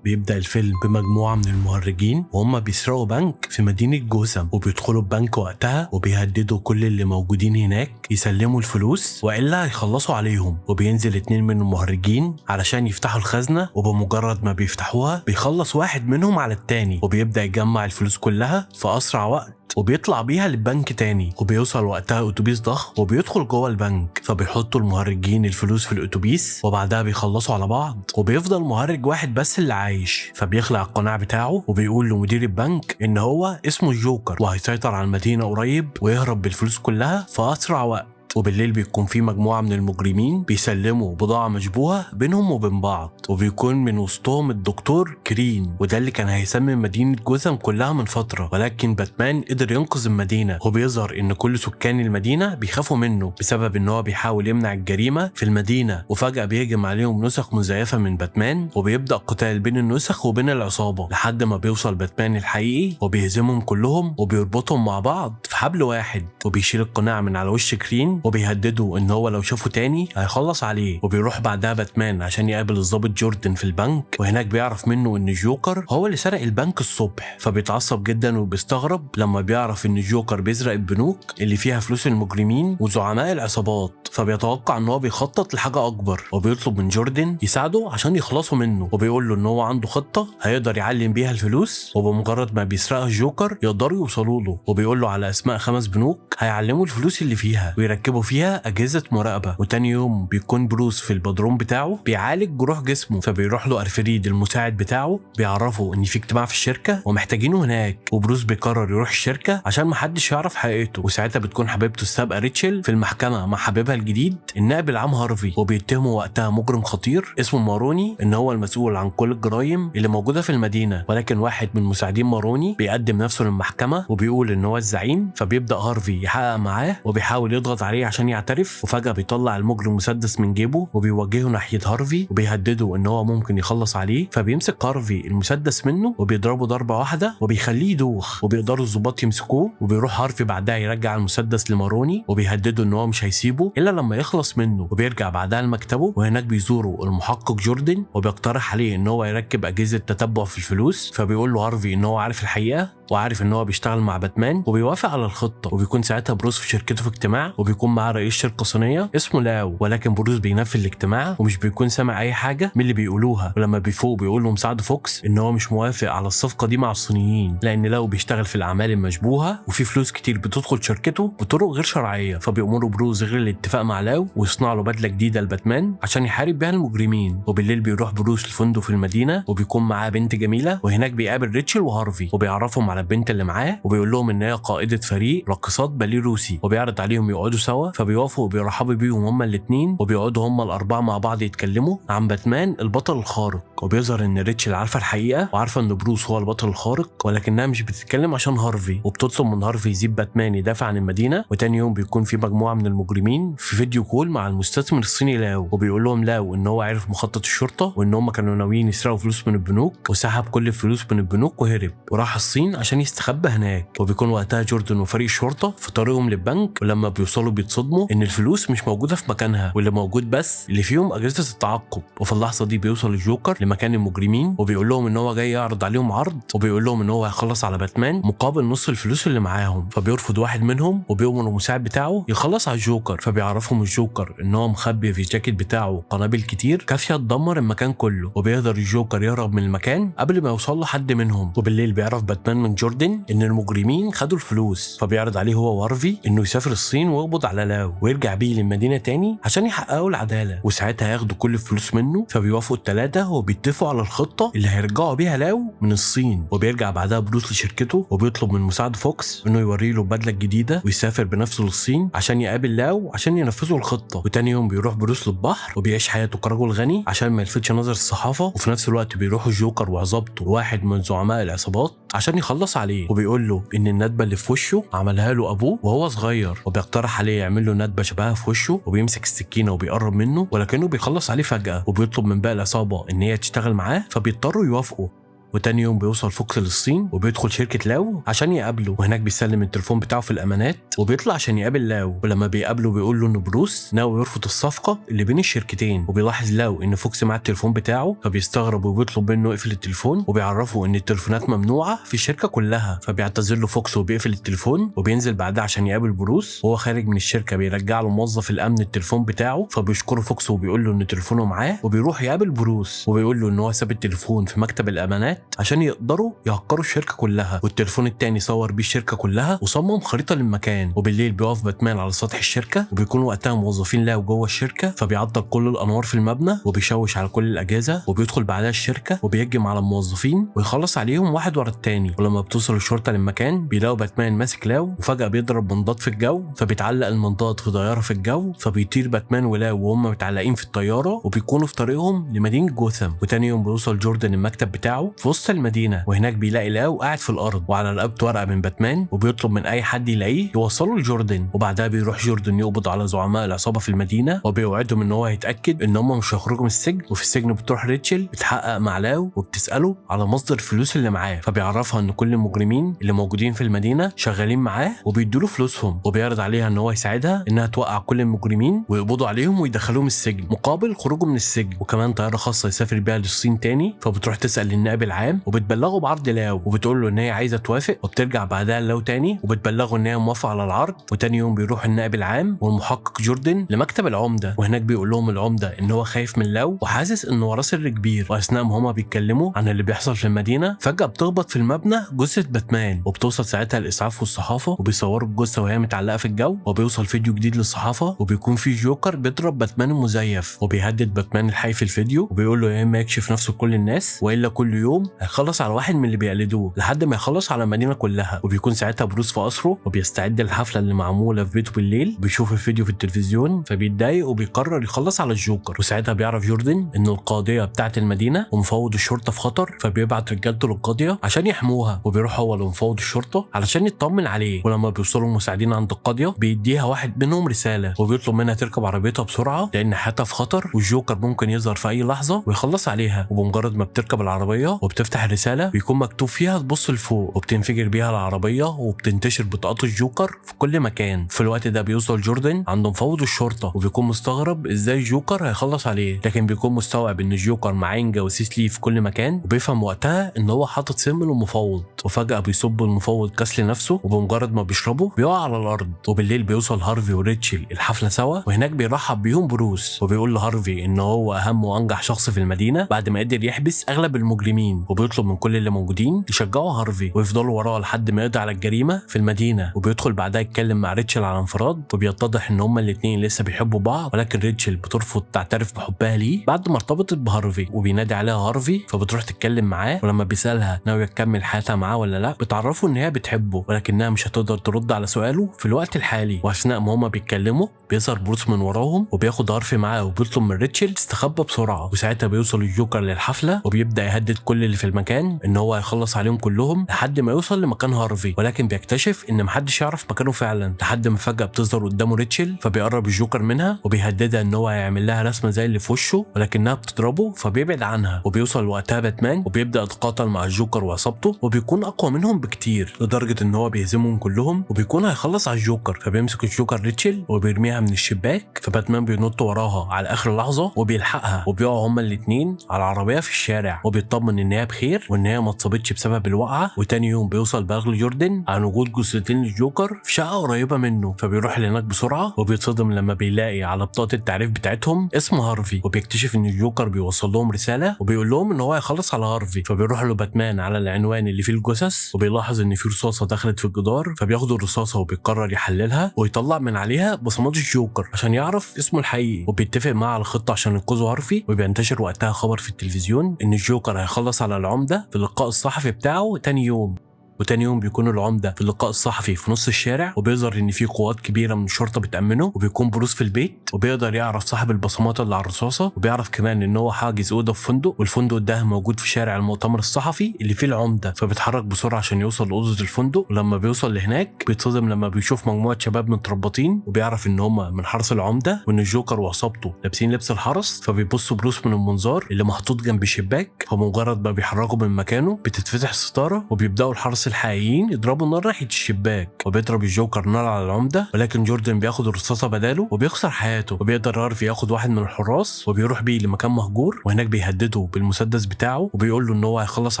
بيبدأ الفيلم بمجموعة من المهرجين وهم بيسرقوا بنك في مدينة جوثام، وبيدخلوا البنك وقتها وبيهددوا كل اللي موجودين هناك يسلموا الفلوس وإلا هيخلصوا عليهم. وبينزل 2 من المهرجين علشان يفتحوا الخزنة، وبمجرد ما بيفتحوها بيخلص واحد منهم على التاني وبيبدأ يجمع الفلوس كلها في أسرع وقت وبيطلع بيها للبنك تاني، وبيوصل وقتها اتوبيس ضخم وبيدخل جوه البنك، فبيحطوا المهرجين الفلوس في الاتوبيس وبعدها بيخلصوا على بعض، وبيفضل مهرج واحد بس اللي عايش، فبيخلع القناع بتاعه وبيقول لمدير البنك ان هو اسمه الجوكر وهيسيطر على المدينة قريب ويهرب بالفلوس كلها في اسرع وقت. وبالليل بيكون في مجموعة من المجرمين بيسلموا بضاعة مشبوهة بينهم وبين بعض، وبيكون من وسطهم الدكتور كرين، وده اللي كان هيسمم مدينة جوثام كلها من فترة، ولكن باتمان قدر ينقذ المدينة. وبيظهر ان كل سكان المدينة بيخافوا منه بسبب ان هو بيحاول يمنع الجريمة في المدينة، وفجأة بيهجم عليهم نسخ مزيفة من باتمان، وبيبدأ قتال بين النسخ وبين العصابة لحد ما بيوصل باتمان الحقيقي وبيهزمهم كلهم وبيربطهم مع بعض في حبل واحد، وبيشيل القناع من على وش كرين وبيهدده ان هو لو شافه تاني هيخلص عليه. وبيروح بعدها باتمان عشان يقابل الضابط جوردن في البنك، وهناك بيعرف منه ان الجوكر هو اللي سرق البنك الصبح، فبيتعصب جدا وبيستغرب لما بيعرف ان الجوكر بيسرق البنوك اللي فيها فلوس المجرمين وزعماء العصابات، فبيتوقع ان هو بيخطط لحاجه اكبر، وبيطلب من جوردن يساعده عشان يخلصوا منه، وبيقول له ان هو عنده خطه هيقدر يعلم بيها الفلوس، وبمجرد ما بيسرقها الجوكر يقدروا يوصلوا له، وبيقول له على اسماء 5 بنوك هيعلموا الفلوس اللي فيها ويركبوا فيها اجهزه مراقبه. وتاني يوم بيكون بروس في البدروم بتاعه بيعالج جروح جسمه، فبيروح له ارفريد المساعد بتاعه بيعرفه ان في اجتماع في الشركه ومحتاجينه هناك، وبروس بيقرر يروح الشركه عشان محدش يعرف حقيقته. وساعتها بتكون حبيبته السابقه ريتشل في المحكمه مع حبيبها الجديد النائب العام هارفي، وبيتهموا وقتها مجرم خطير اسمه ماروني ان هو المسؤول عن كل الجرائم اللي موجوده في المدينه، ولكن واحد من مساعدين ماروني بيقدم نفسه للمحكمه وبيقول ان هو الزعيم، فبيبدا هارفي يحقق معاه وبيحاول يضغط عليه عشان يعترف، وفجاه بيطلع المجرم مسدس من جيبه وبيوجهه ناحيه هارفي وبيهدده ان هو ممكن يخلص عليه، فبيمسك هارفي المسدس منه وبيضربه ضربه واحده وبيخليه يدوخ، وبيقدروا الضباط يمسكوه، وبيروح هارفي بعدها يرجع المسدس لماروني وبيهدده ان هو مش هيسيبه الا لما يخلص منه، وبيرجع بعدها لمكتبه، وهناك بيزوروا المحقق جوردن وبيقترح عليه ان هو يركب اجهزه تتبع في الفلوس، فبيقول له هارفي ان هو عارف الحقيقه وعارف ان هو بيشتغل مع باتمان وبيوافق على الخطه. وبيكون ساعتها بروس في شركته في اجتماع وبيكون معاه رئيس شركه صينيه اسمه لاو، ولكن بروس بينفذ الاجتماع ومش بيكون سامع اي حاجه من اللي بيقولوها، ولما بيفوق بيقول له مساعد فوكس ان هو مش موافق على الصفقه دي مع الصينيين لان لاو بيشتغل في الاعمال المشبوهه وفي فلوس كتير بتدخل شركته بطرق غير شرعيه، فبيأمروا بروس غير الاتفاق مع لاو ويصنع له بدله جديده لباتمان عشان يحارب بيها المجرمين. وبالليل بيروح بروس لفندق في المدينه وبيكون معاه بنت جميله، وهناك بيقابل ريتشل وهارفي وبيعرفهم على البنت اللي معاه وبيقول لهم ان هي قائده فريق راقصات باليه روسي، وبيعرض عليهم يقعدوا سوا، فبيوافقوا وبيرحبوا بيهم هما الاثنين، وبيقعدوا هما الاربعه مع بعض يتكلموا عن باتمان البطل الخارق. وبيظهر ان ريتشل عارفه الحقيقه وعارفه ان بروس هو البطل الخارق، ولكنها مش بتتكلم عشان هارفي، وبتطلب من هارفي يسيب باتمان يدافع عن المدينه. وتاني يوم بيكون في مجموعه من المجرمين في فيديو كول مع المستثمر الصيني لاو، وبيقول لهم لاو ان هو عارف مخطط الشرطه وان هم كانوا ناويين يسرقوا فلوس من البنوك، وسحب كل الفلوس من البنوك وهرب وراح الصين عشان يستخبى هناك. وبيكون وقتها جوردن وفريق الشرطه في طريقهم للبنك، ولما بيوصلوا بيتصدموا ان الفلوس مش موجوده في مكانها واللي موجود بس اللي فيهم اجهزه التعقب. وفي اللحظه دي بيوصل الجوكر لمكان المجرمين وبيقول لهم ان هو جاي يعرض عليهم عرض، وبيقول لهم ان هو هيخلص على باتمان مقابل نص الفلوس اللي معاهم، فبيرفض واحد منهم وبيؤمر المساعد بتاعه يخلص على الجوكر، فبيعرفهم الجوكر ان هو مخبي في الجاكيت بتاعه قنابل كتير كافيه تدمر المكان كله، وبيقدر الجوكر يهرب من المكان قبل ما يوصل له حد منهم. وبالليل بيعرف باتمان من جوردن ان المجرمين خدوا الفلوس، فبيعرض عليه هو وهارفي انه يسافر الصين ويقبض على لاو ويرجع بيه للمدينه تاني عشان يحققوا العداله، وساعتها هياخدوا كل الفلوس منه. فبيوافقوا الثلاثه وبيتفقوا على الخطه اللي هيرجعوا بيها لاو من الصين. وبيرجع بعدها بروس لشركته وبيطلب من مساعد فوكس انه يوري له البدله الجديده ويسافر بنفسه للصين عشان يقابل لاو عشان ينفذوا الخطه. وتاني يوم بيروح بروس للبحر وبيعيش حياته كرجل غني عشان ما يلفتش نظر الصحافه، وفي نفس الوقت بيروح الجوكر وعصابته واحد من زعماء العصابات عشان يخلص عليه، وبيقول له ان الندبه اللي في وشه عملها له ابوه وهو صغير، وبيقترح عليه يعمل له ندبه شبهها في وشه، وبيمسك السكينه وبيقرب منه ولكنه بيخلص عليه فجاه، وبيطلب من باقي العصابه ان هي تشتغل معاه فبيضطروا يوافقوا. وتاني يوم بيوصل فوكس للصين وبيدخل شركة لاو عشان يقابله، وهناك بيسلم التليفون بتاعه في الأمانات وبيطلع عشان يقابل لاو. ولما بيقابله بيقول له إن بروس ناوي يرفض الصفقة اللي بين الشركتين، وبيلاحظ لاو إن فوكس معاه التليفون بتاعه فبيستغرب وبيطلب منه يقفل التليفون، وبيعرفه إن التليفونات ممنوعة في الشركة كلها، فبيعتذر له فوكس وبيقفل التليفون وبينزل بعدها عشان يقابل بروس. وهو خارج من الشركة بيرجع له موظف الأمن التليفون بتاعه، فبيشكره فوكس وبيقول له إن تليفونه معاه، وبيروح يقابل بروس وبيقول له إن هو ساب التليفون في مكتب الأمانات عشان يقدروا يهكروا الشركه كلها، والتليفون التاني صور بيه الشركه كلها وصمم خريطه للمكان. وبالليل بيقف باتمان على سطح الشركه، وبيكون وقتها موظفين لاو جوه الشركه، فبيعطل كل الانوار في المبنى وبيشوش على كل الاجهزه، وبيدخل بعدها الشركه وبيهجم على الموظفين ويخلص عليهم واحد ورا التاني. ولما بتوصل الشرطه للمكان بيلاقوا باتمان ماسك لاو، وفجاه بيضرب منضاد في الجو، فبيتعلق المنضاد في طياره في الجو، فبيطير باتمان ولاو وهم متعلقين في الطياره، وبيكونوا في طريقهم لمدينه جوثام. وتاني يوم بيوصل جوردن المكتب بتاعه في وسط المدينه، وهناك بيلاقي لاو قاعد في الارض وعلى رقبته ورقه من باتمان، وبيطلب من اي حد يلاقيه يوصله لجوردن. وبعدها بيروح جوردن يقبض على زعماء العصابه في المدينه، وبيوعدهم ان هو هيتاكد ان هم مش هيخرجوا من السجن. وفي السجن بتروح ريتشل بتحقق مع لاو وبتساله على مصدر الفلوس اللي معاه، فبيعرفها ان كل المجرمين اللي موجودين في المدينه شغالين معاه وبيدوا فلوسهم، وبيعرض عليها ان هو يساعدها انها توقع كل المجرمين ويقبضوا عليهم ويدخلوهم السجن مقابل خروجه من السجن، وكمان طياره خاصه يسافر بيها للصين تاني. فبتروح تسال النائب العام وبتبلغه بعرض لاو، وبتقول له ان هي عايزه توافق، وبترجع بعدها لاو تاني وبتبلغه ان هي موافقه على العرض. وتاني يوم بيروح النائب العام والمحقق جوردن لمكتب العمده، وهناك بيقول لهم العمده ان هو خايف من لاو وحاسس انه وراه سر كبير. واثناء ما هما بيتكلموا عن اللي بيحصل في المدينه فجاه بتخبط في المبنى جثه باتمان، وبتوصل ساعتها الاسعاف والصحافه وبيصوروا الجثه وهي متعلقه في الجو. وبيوصل فيديو جديد للصحافه وبيكون فيه جوكر بيضرب باتمان المزيف، وبيهدد باتمان الحي في الفيديو وبيقول له يا اما يكشف نفسه لكل الناس والا كل يوم هيخلص على واحد من اللي بيقلدوه لحد ما يخلص على المدينه كلها. وبيكون ساعتها بروس في قصره وبيستعد للحفله اللي معموله في بيته بالليل، بيشوف الفيديو في التلفزيون فبيتضايق وبيقرر يخلص على الجوكر. وساعتها بيعرف جوردن ان القاضيه بتاعه المدينه ومفوض الشرطه في خطر، فبيبعت رجالته للقاضيه عشان يحموها، وبيروح هو لمفوض الشرطه علشان يطمن عليه. ولما بيوصلوا المساعدين عند القاضيه بيديها واحد منهم رساله وبيطلب منها تركب عربيتها بسرعه لان حياتها في خطر والجوكر ممكن يظهر في اي لحظه ويخلص عليها. وبمجرد ما بتركب العربيه وبتفتح الرساله بيكون مكتوب فيها تبص لفوق، وبتنفجر بيها العربيه وبتنتشر بطاقات الجوكر في كل مكان. في الوقت ده بيوصل جوردن عند مفوض الشرطه وبيكون مستغرب ازاي الجوكر هيخلص عليه، لكن بيكون مستوعب ان الجوكر معاه جواسيس ليه في كل مكان، وبيفهم وقتها ان هو حاطط سم للمفوض. وفجاه بيصب المفوض كاس لنفسه، وبمجرد ما بيشربه بيقع على الارض. وبالليل بيوصل هارفي وريتشل الحفله سوا، وهناك بيرحب بيهم بروس وبيقول لهارفي ان هو اهم وانجح شخص في المدينه بعد ما قدر يحبس اغلب المجرمين، وبيطلب من كل اللي موجودين يشجعوا هارفي ويفضلوا وراه لحد ما يقضي على الجريمه في المدينه. وبيدخل بعدها يتكلم مع ريتشل على انفراد، وبيتضح ان هما الاثنين لسه بيحبوا بعض، ولكن ريتشل بترفض تعترف بحبها ليه بعد ما ارتبطت بهارفي. وبينادي عليها هارفي فبتروح تتكلم معاه، ولما بيسالها ناويه تكمل حياتها معاه ولا لا بتعرفه ان هي بتحبه ولكنها مش هتقدر ترد على سؤاله في الوقت الحالي. واثناء ما هما بيتكلموا بيظهر بروس من وراهم وبياخد هارفي معاه وبيطلب من ريتشل تستخبى بسرعه. وساعتها بيوصل الجوكر للحفله وبيبدا يهدد كل اللي في المكان ان هو هيخلص عليهم كلهم لحد ما يوصل لمكان هارفي، ولكن بيكتشف ان محدش يعرف مكانه فعلا لحد ما فجاه بتظهر قدامه ريتشل، فبيقرب الجوكر منها وبيهددها ان هو هيعمل لها رسمه زي اللي في وشه ولكنها بتضربه فبيبعد عنها. وبيوصل وقتها باتمان وبيبدا يتقاتل مع الجوكر وعصابته، وبيكون اقوى منهم بكتير لدرجه ان هو بيهزمهم كلهم وبيكون هيخلص على الجوكر. فبيمسك الجوكر ريتشل وبيرميها من الشباك، فباتمان بينط وراها على اخر لحظه وبيلحقها، وبيقعوا هما الاثنين على العربيه في الشارع، وبيطمن ان هي بخير وان هي ما اتصابتش بسبب الوقعه. وتاني يوم بيوصل بغل جوردن عن وجود جثتين للجوكر في شقه قريبه منه، فبيروح هناك بسرعه وبيتصدم لما بيلاقي على بطاقه التعريف بتاعتهم اسم هارفي، وبيكتشف ان الجوكر بيوصل لهم رساله وبيقول لهم ان هو هيخلص على هارفي. فبيروح له باتمان على العنوان اللي فيه الجثث وبيلاحظ ان في رصاصه دخلت في الجدار، فبياخد الرصاصه وبيقرر يحللها ويطلع من عليها بصمات الجوكر عشان يعرف اسمه الحقيقي، وبيتفق معاه على خطه عشان ينقذوا هارفي. وبينتشر وقتها خبر في التلفزيون ان الجوكر هيخلص على العمده في اللقاء الصحفي بتاعه تاني يوم. وتاني يوم بيكون العمده في اللقاء الصحفي في نص الشارع، وبيظهر ان في قوات كبيره من الشرطه بتامنه، وبيكون بروس في البيت وبيقدر يعرف صاحب البصمات اللي على الرصاصه، وبيعرف كمان ان هو حاجز اوضه في فندق، والفندق ده موجود في شارع المؤتمر الصحفي اللي فيه العمده. فبيتحرك بسرعه عشان يوصل لاوضه الفندق، ولما بيوصل لهناك بيتصدم لما بيشوف مجموعه شباب متربطين، وبيعرف ان هم من حرس العمده وان الجوكر وعصابته لابسين لبس الحرس. فبيبص بروس من المنظار اللي محطوط جنب الشباك، فمجرد ما بيحركوا من مكانه بتتفتح الستاره وبيبداوا الحرس الحقيقيين يضربوا نار ناحيه الشباك، وبيضرب الجوكر نار على العمده، ولكن جوردن بياخد الرصاصه بداله وبيخسر حياته. وبيقدر هارفي ياخد واحد من الحراس وبيروح بيه لمكان مهجور، وهناك بيهدده بالمسدس بتاعه وبيقول له ان هو هيخلص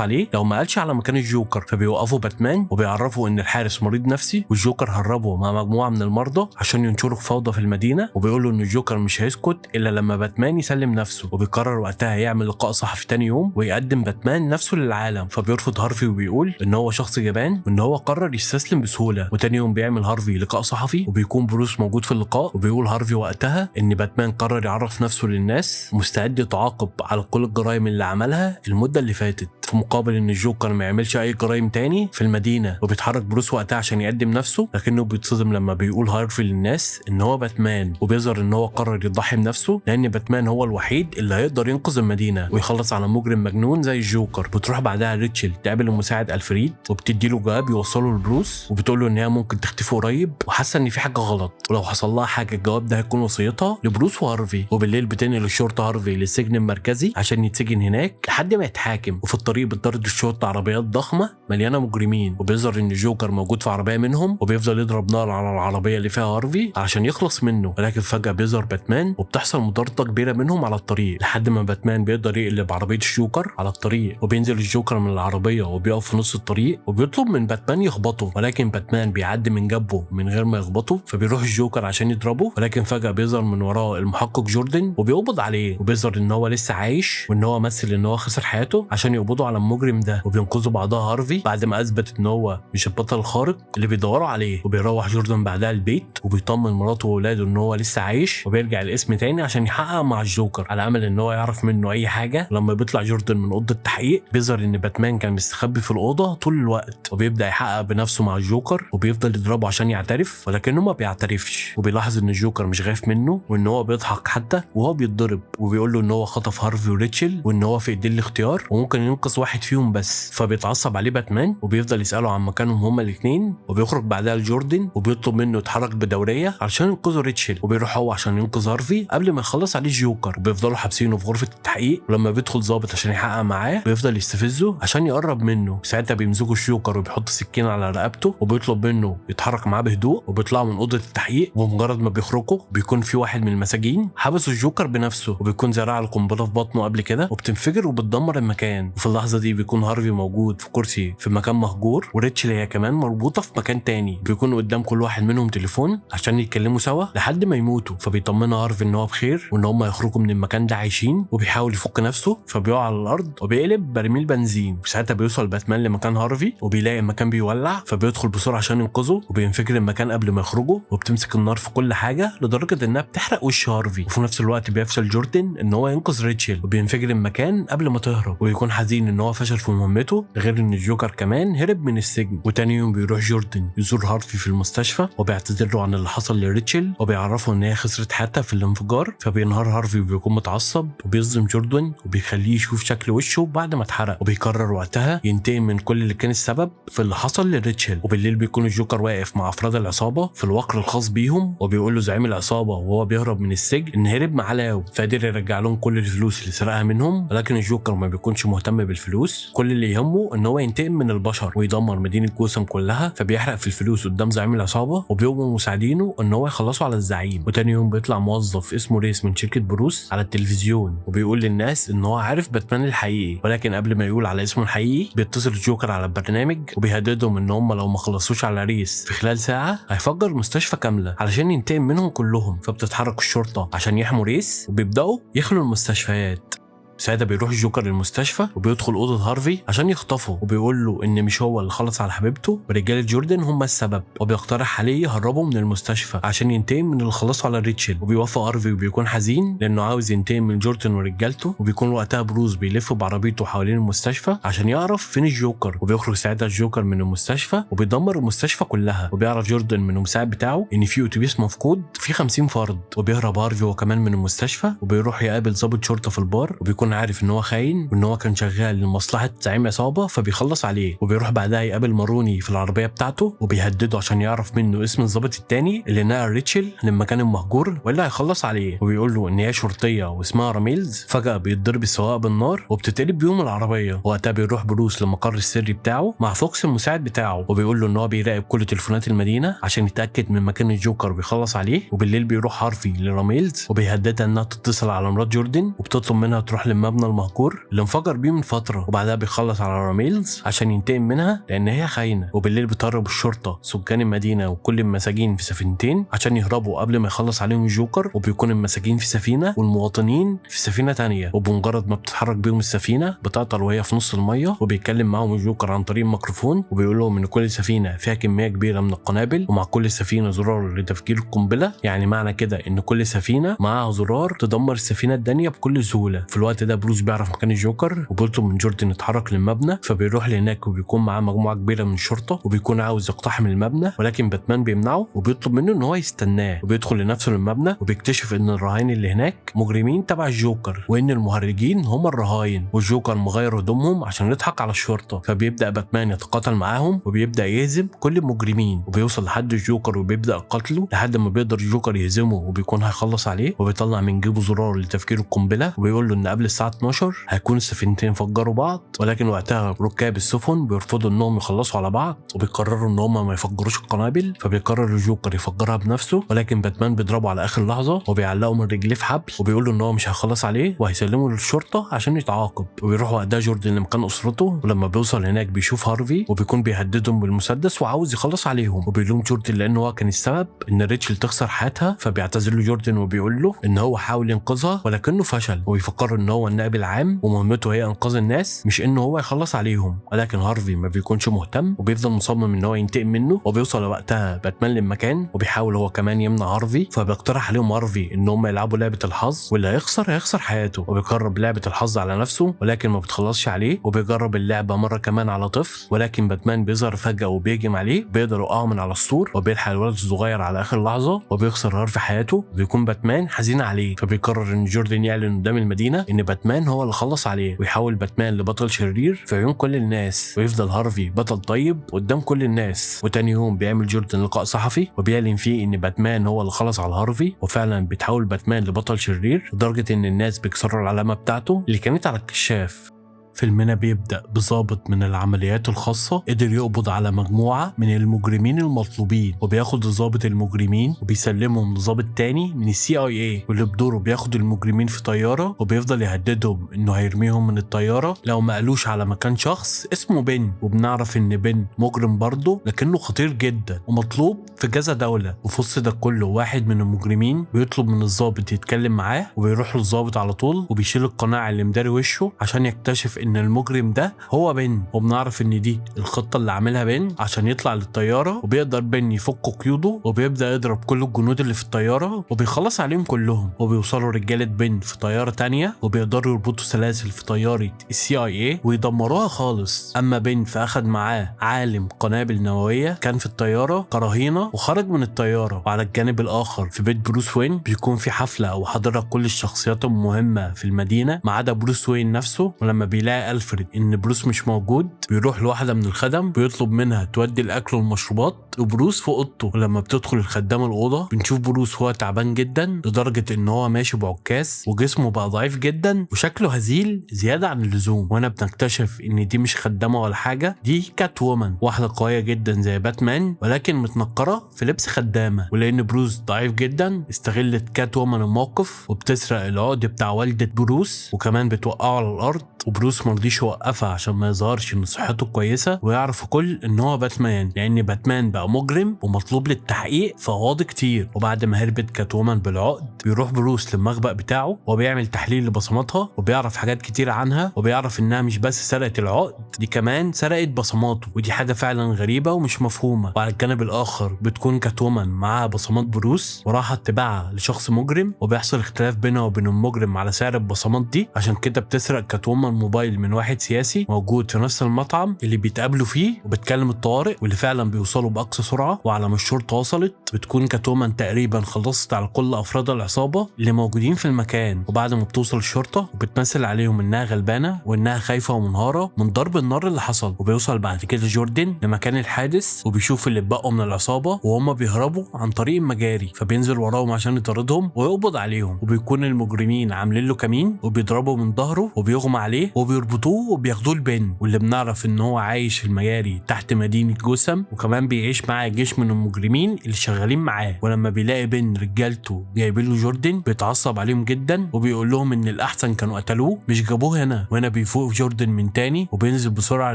عليه لو ما قالش على مكان الجوكر. فبيوقفوا باتمان وبيعرفوا ان الحارس مريض نفسي، والجوكر هربه مع مجموعه من المرضى عشان ينشروا فوضى في المدينه، وبيقول له ان الجوكر مش هيسكت الا لما باتمان يسلم نفسه. وبيقرر وقتها يعمل لقاء صحفي تاني يوم ويقدم باتمان نفسه للعالم. فبيرفض هارفي وبيقول ان هو شخص جبان وان هو قرر يستسلم بسهوله. وتاني يوم بيعمل هارفي لقاء صحفي وبيكون بروس موجود في اللقاء، وبيقول هارفي وقتها ان باتمان قرر يعرف نفسه للناس مستعد يتعاقب على كل الجرائم اللي عملها المده اللي فاتت، في مقابل ان الجوكر ما يعملش اي جرائم تاني في المدينه. وبيتحرك بروس وقتها عشان يقدم نفسه، لكنه بيتصدم لما بيقول هارفي للناس ان هو باتمان، وبيظهر ان هو قرر يضحي بنفسه لان باتمان هو الوحيد اللي هيقدر ينقذ المدينه ويخلص على مجرم مجنون زي الجوكر. بتروح بعدها ريتشل تقابل المساعد الفريد وبتديله جواب يوصله لبروس، وبتقول له ان هي ممكن تختفي قريب وحاسه ان في حاجه غلط، ولو حصل لها حاجه الجواب ده هيكون وصيتها لبروس وهارفي. وبالليل بتنقل الشرطه هارفي للسجن المركزي عشان يتسجن هناك لحد ما يتحاكم. وفي الطريق بتطارد الشرطه عربيات ضخمه مليانه مجرمين، وبيظهر ان الجوكر موجود في عربيه منهم وبيفضل يضرب نار على العربيه اللي فيها هارفي عشان يخلص منه. ولكن فجاه بيظهر باتمان وبتحصل مطارده كبيره منهم على الطريق لحد ما باتمان بيقدر يقلب عربيه الجوكر على الطريق. وبينزل الجوكر من العربيه وبيقف في نص الطريق وبيطلب من باتمان يخبطه، ولكن باتمان بيعدي من جنبه من غير ما يخبطه. فبيروح الجوكر عشان يضربه، ولكن فجاه بيظهر من وراه المحقق جوردن وبيقبض عليه، وبيظهر ان هو لسه عايش وان هو مثل ان هو خسر حياته عشان يقبضوا على المجرم ده. وبينقذوا بعضها هارفي بعد ما اثبت ان هو مش البطل الخارق اللي بيدوروا عليه. وبيروح جوردن بعدها البيت وبيطمن مراته واولاده ان هو لسه عايش، وبيرجع الاسم تاني عشان يحقق مع الجوكر على امل ان هو يعرف منه اي حاجه. لما بيطلع جوردن من اوضه التحقيق بيظهر ان باتمان كان مستخبي في الاوضه طول الوقت، وبيبدا يحقق بنفسه مع الجوكر وبيفضل يضربه عشان يعترف، ولكنه ما بيعترفش. وبيلاحظ ان الجوكر مش خايف منه وان هو بيضحك حتى وهو بيتضرب، وبيقول له ان هو خطف هارفي وريتشل وان هو في ايديه الاختيار وممكن ينقذ واحد فيهم بس. فبيتعصب عليه باتمان وبيفضل يساله عن مكانهم هما الاثنين. وبيخرج بعدها لجوردن وبيطلب منه يتحرك بدوريه علشان ينقذوا ريتشل، وبيروح هو عشان ينقذ هارفي قبل ما يخلص عليه الجوكر. وبيفضلوا حابسينه في غرفه التحقيق، ولما بيدخل ضابط عشان يحقق معاه بيفضل يستفزه عشان يقرب منه. ساعتها بيمسكوا الجوكر وبيحط سكين على رقبته وبيطلب منه يتحرك معاه بهدوء، وبيطلعوا من اوضه التحقيق. وبمجرد ما بيخرجوا بيكون في واحد من المساجين حبسوا الجوكر بنفسه، وبيكون زرع القنبله في بطنه قبل كده وبتنفجر وبتدمر المكان. وفي اللحظه دي بيكون هارفي موجود في كرسي في مكان مهجور، وريتشل هي كمان مربوطه في مكان تاني. بيكون قدام كل واحد منهم تليفون عشان يتكلموا سوا لحد ما يموتوا. فبيطمنوا هارفي ان هو بخير وان هم يخرجوا من المكان ده عايشين، وبيحاول يفك نفسه فبيقع على الارض وبيقلب برميل بنزين. وساعتها بيوصل باتمان لمكان هارفي وبيلاقي المكان بيولع، فبيدخل بسرعه عشان ينقذه، وبينفجر المكان قبل ما يخرجوا، وبتمسك النار في كل حاجه لدرجه انها بتحرق وش هارفي. وفي نفس الوقت بيفشل جوردن ان هو ينقذ ريتشل وبينفجر المكان قبل ما تهرب، ويكون حزين ان هو فشل في مهمته، غير ان الجوكر كمان هرب من السجن. وتاني يوم بيروح جوردن يزور هارفي في المستشفى وبيعتذر له عن اللي حصل لريتشل وبيعرفه ان هي خسرت حياتها في الانفجار. فبينهار هارفي وبيكون متعصب وبيصدم جوردن وبيخليه يشوف شكل وشه بعد ما اتحرق، وبيقرر وقتها ينتقم من كل اللي كان السبب في اللي حصل لريتشل. وبالليل بيكون الجوكر واقف مع افراد العصابه في الوقر الخاص بيهم، وبيقول له زعيم العصابه وهو بيهرب من السجن ان هرب معاه لاو، فقدر يرجع لهم كل الفلوس اللي سرقها منهم. ولكن الجوكر ما بيكونش مهتم بالفلوس، كل اللي يهمه ان هو ينتقم من البشر ويدمر مدينه جوثام كلها. فبيحرق في الفلوس قدام زعيم العصابه وبيقوموا مساعدينه ان هو يخلصوا على الزعيم. وتاني يوم بيطلع موظف اسمه ريس من شركه بروس على التلفزيون وبيقول للناس ان هو عارف باتمان الحقيقي، ولكن قبل ما يقول على اسمه الحقيقي بيتصل الجوكر على البرنامج وبيهددهم ان هم لو ما خلصوش على ريس في خلال ساعه هيفجر مستشفى كامله علشان ينتقم منهم كلهم. فبتتحرك الشرطه عشان يحموا ريس وبيبداوا يخلوا المستشفيات. ساعتها بيروح الجوكر للمستشفى وبيدخل اوضه هارفي عشان يخطفه، وبيقول له ان مش هو اللي خلص على حبيبته ورجاله جوردن هم السبب، وبيقترح عليه يهربه من المستشفى عشان ينتقم من اللي خلصوا على ريتشل. وبيوافق هارفي وبيكون حزين لانه عاوز ينتقم من جوردن ورجالته. وبيكون وقتها بروس بيلف بعربيته حوالين المستشفى عشان يعرف فين الجوكر، وبيخرج ساعتها الجوكر من المستشفى وبيدمر المستشفى كلها. وبيعرف جوردن من المساعد بتاعه ان في اتوبيس مفقود فيه 50 فرد، وبيهرب هارفي وكمان من المستشفى وبيروح يقابل ضابط شرطه في البار، وبيكون بيكون عارف ان هو خاين وان هو كان شغال لمصلحه زعيم عصابه، فبيخلص عليه وبيروح بعدها يقابل ماروني في العربيه بتاعته وبيهدده عشان يعرف منه اسم الضابط التاني اللي نقل ريتشل للمكان المهجور والا هيخلص عليه، وبيقول له ان هي شرطيه واسمها راميلز. فجاه بيتضرب السواق بالنار وبتتقلب بيهم العربيه. وقتها بيروح بروس للمقر السري بتاعه مع فوكس المساعد بتاعه وبيقول له ان هو بيراقب كل تليفونات المدينه عشان يتاكد من مكان الجوكر وبيخلص عليه. وبالليل بيروح هارفي لراميلز وبيهددها انها تتصل على مرات جوردن وبتطلب منها تروح للمبنى المهجور اللي انفجر بيه من فتره، وبعدها بيخلص على راميلز عشان ينتقم منها لان هي خاينه. وبالليل بتهرب الشرطه سكان المدينه وكل المساجين في سفينتين عشان يهربوا قبل ما يخلص عليهم الجوكر، وبيكون المساجين في سفينه والمواطنين في سفينه تانية. وبمجرد ما بتتحرك بيهم السفينه بتعطل وهي في نص الميه، وبيتكلم معاهم الجوكر عن طريق الميكروفون وبيقول لهم ان كل سفينه فيها كميه كبيره من القنابل ومع كل سفينه زرار لتفجير القنبله، يعني معنى كده ان كل سفينه معاها زرار تدمر السفينه الثانيه بكل سهوله. في الوقت ده بروس بيعرف مكان الجوكر وبيطلب من جوردن يتحرك للمبنى، فبيروح لهناك وبيكون معاه مجموعه كبيره من الشرطه وبيكون عاوز يقتحم المبنى، ولكن باتمان بيمنعه وبيطلب منه ان هو يستناه. وبيدخل لنفسه المبنى وبيكتشف ان الرهاين اللي هناك مجرمين تبع الجوكر وان المهرجين هم الرهاين، والجوكر مغير هدومهم عشان يضحك على الشرطه. فبيبدا باتمان يتقاتل معاهم وبيبدا يهزم كل المجرمين وبيوصل لحد الجوكر وبيبدا قتله لحد ما بيقدر الجوكر يهزمه وبيكون هيخلص عليه. وبيطلع من جيبه زرار لتفجير القنبله وبيقول له ان قبل الساعه 12 هيكون السفينتين فجروا بعض، ولكن وقتها ركاب السفن بيرفضوا انهم يخلصوا على بعض وبيقرروا ان هم ما يفجروش القنابل. فبيقرر الجوكر يفجرها بنفسه، ولكن باتمان بيضربه على اخر لحظه وبيعلقه من رجليه في حبل وبيقول له ان هو مش هيخلص عليه وهيسلمه للشرطه عشان يتعاقب. وبيروح وقتها جوردن لمكان اسرته، ولما بيوصل هناك بيشوف هارفي وبيكون بيهددهم بالمسدس وعاوز يخلص عليهم، وبيلوم جوردن لانه هو كان السبب ان ريتشل تخسر حياتها. فبيعتذر له جوردن وبيقول له ان هو حاول ينقذها ولكنه فشل، وبيفكر ان هو النائب العام ومهمته هي انقاذ الناس مش انه هو يخلص عليهم. ولكن هارفي ما بيكونش مهتم وبيفضل مصمم ان هو ينتقم منه. وبيوصل وقتها باتمان للمكان وبيحاول هو كمان يمنع هارفي، فبيقترح عليهم هارفي ان هم يلعبوا لعبه الحظ واللي هيخسر حياته. وبيجرب لعبه الحظ على نفسه ولكن ما بتخلصش عليه، وبيجرب اللعبه مره كمان على طفل ولكن باتمان بيظهر فجاه وبيهجم عليه، بيقدر يوقعه من على السور وبيلحق الولد الصغير على اخر لحظه وبيخسر هارفي حياته. بيكون باتمان حزين عليه، فبيقرر ان جوردن يعلن قدام المدينه ان باتمان هو اللي خلص عليه ويحول باتمان لبطل شرير في عيون كل الناس، ويفضل هارفي بطل طيب قدام كل الناس. وتاني يوم بيعمل جوردن لقاء صحفي وبيعلن فيه ان باتمان هو اللي خلص على هارفي، وفعلا بيتحول باتمان لبطل شرير لدرجه ان الناس بيكسروا العلامه بتاعته اللي كانت على الكشاف. فيلمنا بيبدأ بضابط من العمليات الخاصة قدر يقبض على مجموعة من المجرمين المطلوبين، وبياخد ضابط المجرمين وبيسلمهم لضابط تاني من CIA، واللي بدوره بياخد المجرمين في طيارة وبيفضل يهددهم انه هيرميهم من الطيارة لو ما قالوش على مكان شخص اسمه بن. وبنعرف ان بن مجرم برضه لكنه خطير جدا ومطلوب في كذا دولة. وفي وسط ده كله واحد من المجرمين بيطلب من الضابط يتكلم معاه، وبيروح للضابط على طول وبيشيل القناع اللي مداري وشه عشان يكتشف ان المجرم ده هو بن. وبنعرف ان دي الخطه اللي عاملها بن عشان يطلع للطياره، وبيقدر بن يفك قيوده وبيبدا يضرب كل الجنود اللي في الطياره وبيخلص عليهم كلهم. وبيوصلوا رجاله بن في طياره تانية وبيقدروا يربطوا سلاسل في طياره CIA ويدمروها خالص. اما بن فاخد معاه عالم قنابل نوويه كان في الطياره كرهينه وخرج من الطياره. وعلى الجانب الاخر في بيت بروس وين بيكون في حفله وحاضرها كل الشخصيات المهمه في المدينه ما عدا بروس وين نفسه. ولما بيلاقي ألفريد ان بروس مش موجود بيروح لواحده من الخدم بيطلب منها تودي الاكل والمشروبات وبروس في اوضته. ولما بتدخل الخدامه الاوضه بنشوف بروس هو تعبان جدا لدرجه ان هو ماشي بعكاز وجسمه بقى ضعيف جدا وشكله هزيل زياده عن اللزوم. وانا بنكتشف ان دي مش خدامه ولا حاجه، دي كات وومن، واحده قويه جدا زي باتمان ولكن متنكره في لبس خدامه. ولان بروس ضعيف جدا استغلت كات وومن الموقف وبتسرق العقد بتاع والده بروس وكمان بتوقعه على الارض. وبروس مرضيش يوقفها عشان ما يظهرش ان صحته كويسه ويعرف الكل ان هو باتمان، لان باتمان بقى مجرم ومطلوب للتحقيق في قواضي كتير. وبعد ما هربت كات وومن بالعقد بيروح بروس للمخبأ بتاعه وبيعمل تحليل لبصماتها وبيعرف حاجات كتير عنها، وبيعرف انها مش بس سرقت العقد، دي كمان سرقت بصماته، ودي حاجه فعلا غريبه ومش مفهومه. وعلى الجانب الاخر بتكون كات وومن معاها بصمات بروس وراحت تباعها لشخص مجرم، وبيحصل اختلاف بينها وبين المجرم على سعر البصمات دي، عشان كده بتسرق كات وومن الموبايل من واحد سياسي موجود في نفس المطعم اللي بيتقابلوا فيه، وبتكلم الطوارئ واللي فعلا بيوصلوا باقصى سرعه. وعلى ما الشرطه وصلت بتكون كاتومان تقريبا خلصت على كل افراد العصابه اللي موجودين في المكان. وبعد ما بتوصل الشرطه وبتمثل عليهم انها غلبانه وانها خايفه ومنهاره من ضرب النار اللي حصل. وبيوصل بعد كده جوردن لمكان الحادث وبيشوف اللي اتبقوا من العصابه وهم بيهربوا عن طريق المجاري، فبينزل وراهم عشان يطاردهم ويقبض عليهم. وبيكون المجرمين عاملين له كمين وبيضربوا من ظهره وبيغمى عليه وبيربطوه وبياخدوه البن، واللي بنعرف ان هو عايش في المجاري تحت مدينه جوثام، وكمان بيعيش معاه جيش من المجرمين اللي شغالين معاه. ولما بيلاقي بن رجالته جايبين له جوردن بيتعصب عليهم جدا وبيقول لهم ان الاحسن كانوا قتلوه مش جابوه هنا. وهنا بيفوق جوردن من تاني وبينزل بسرعه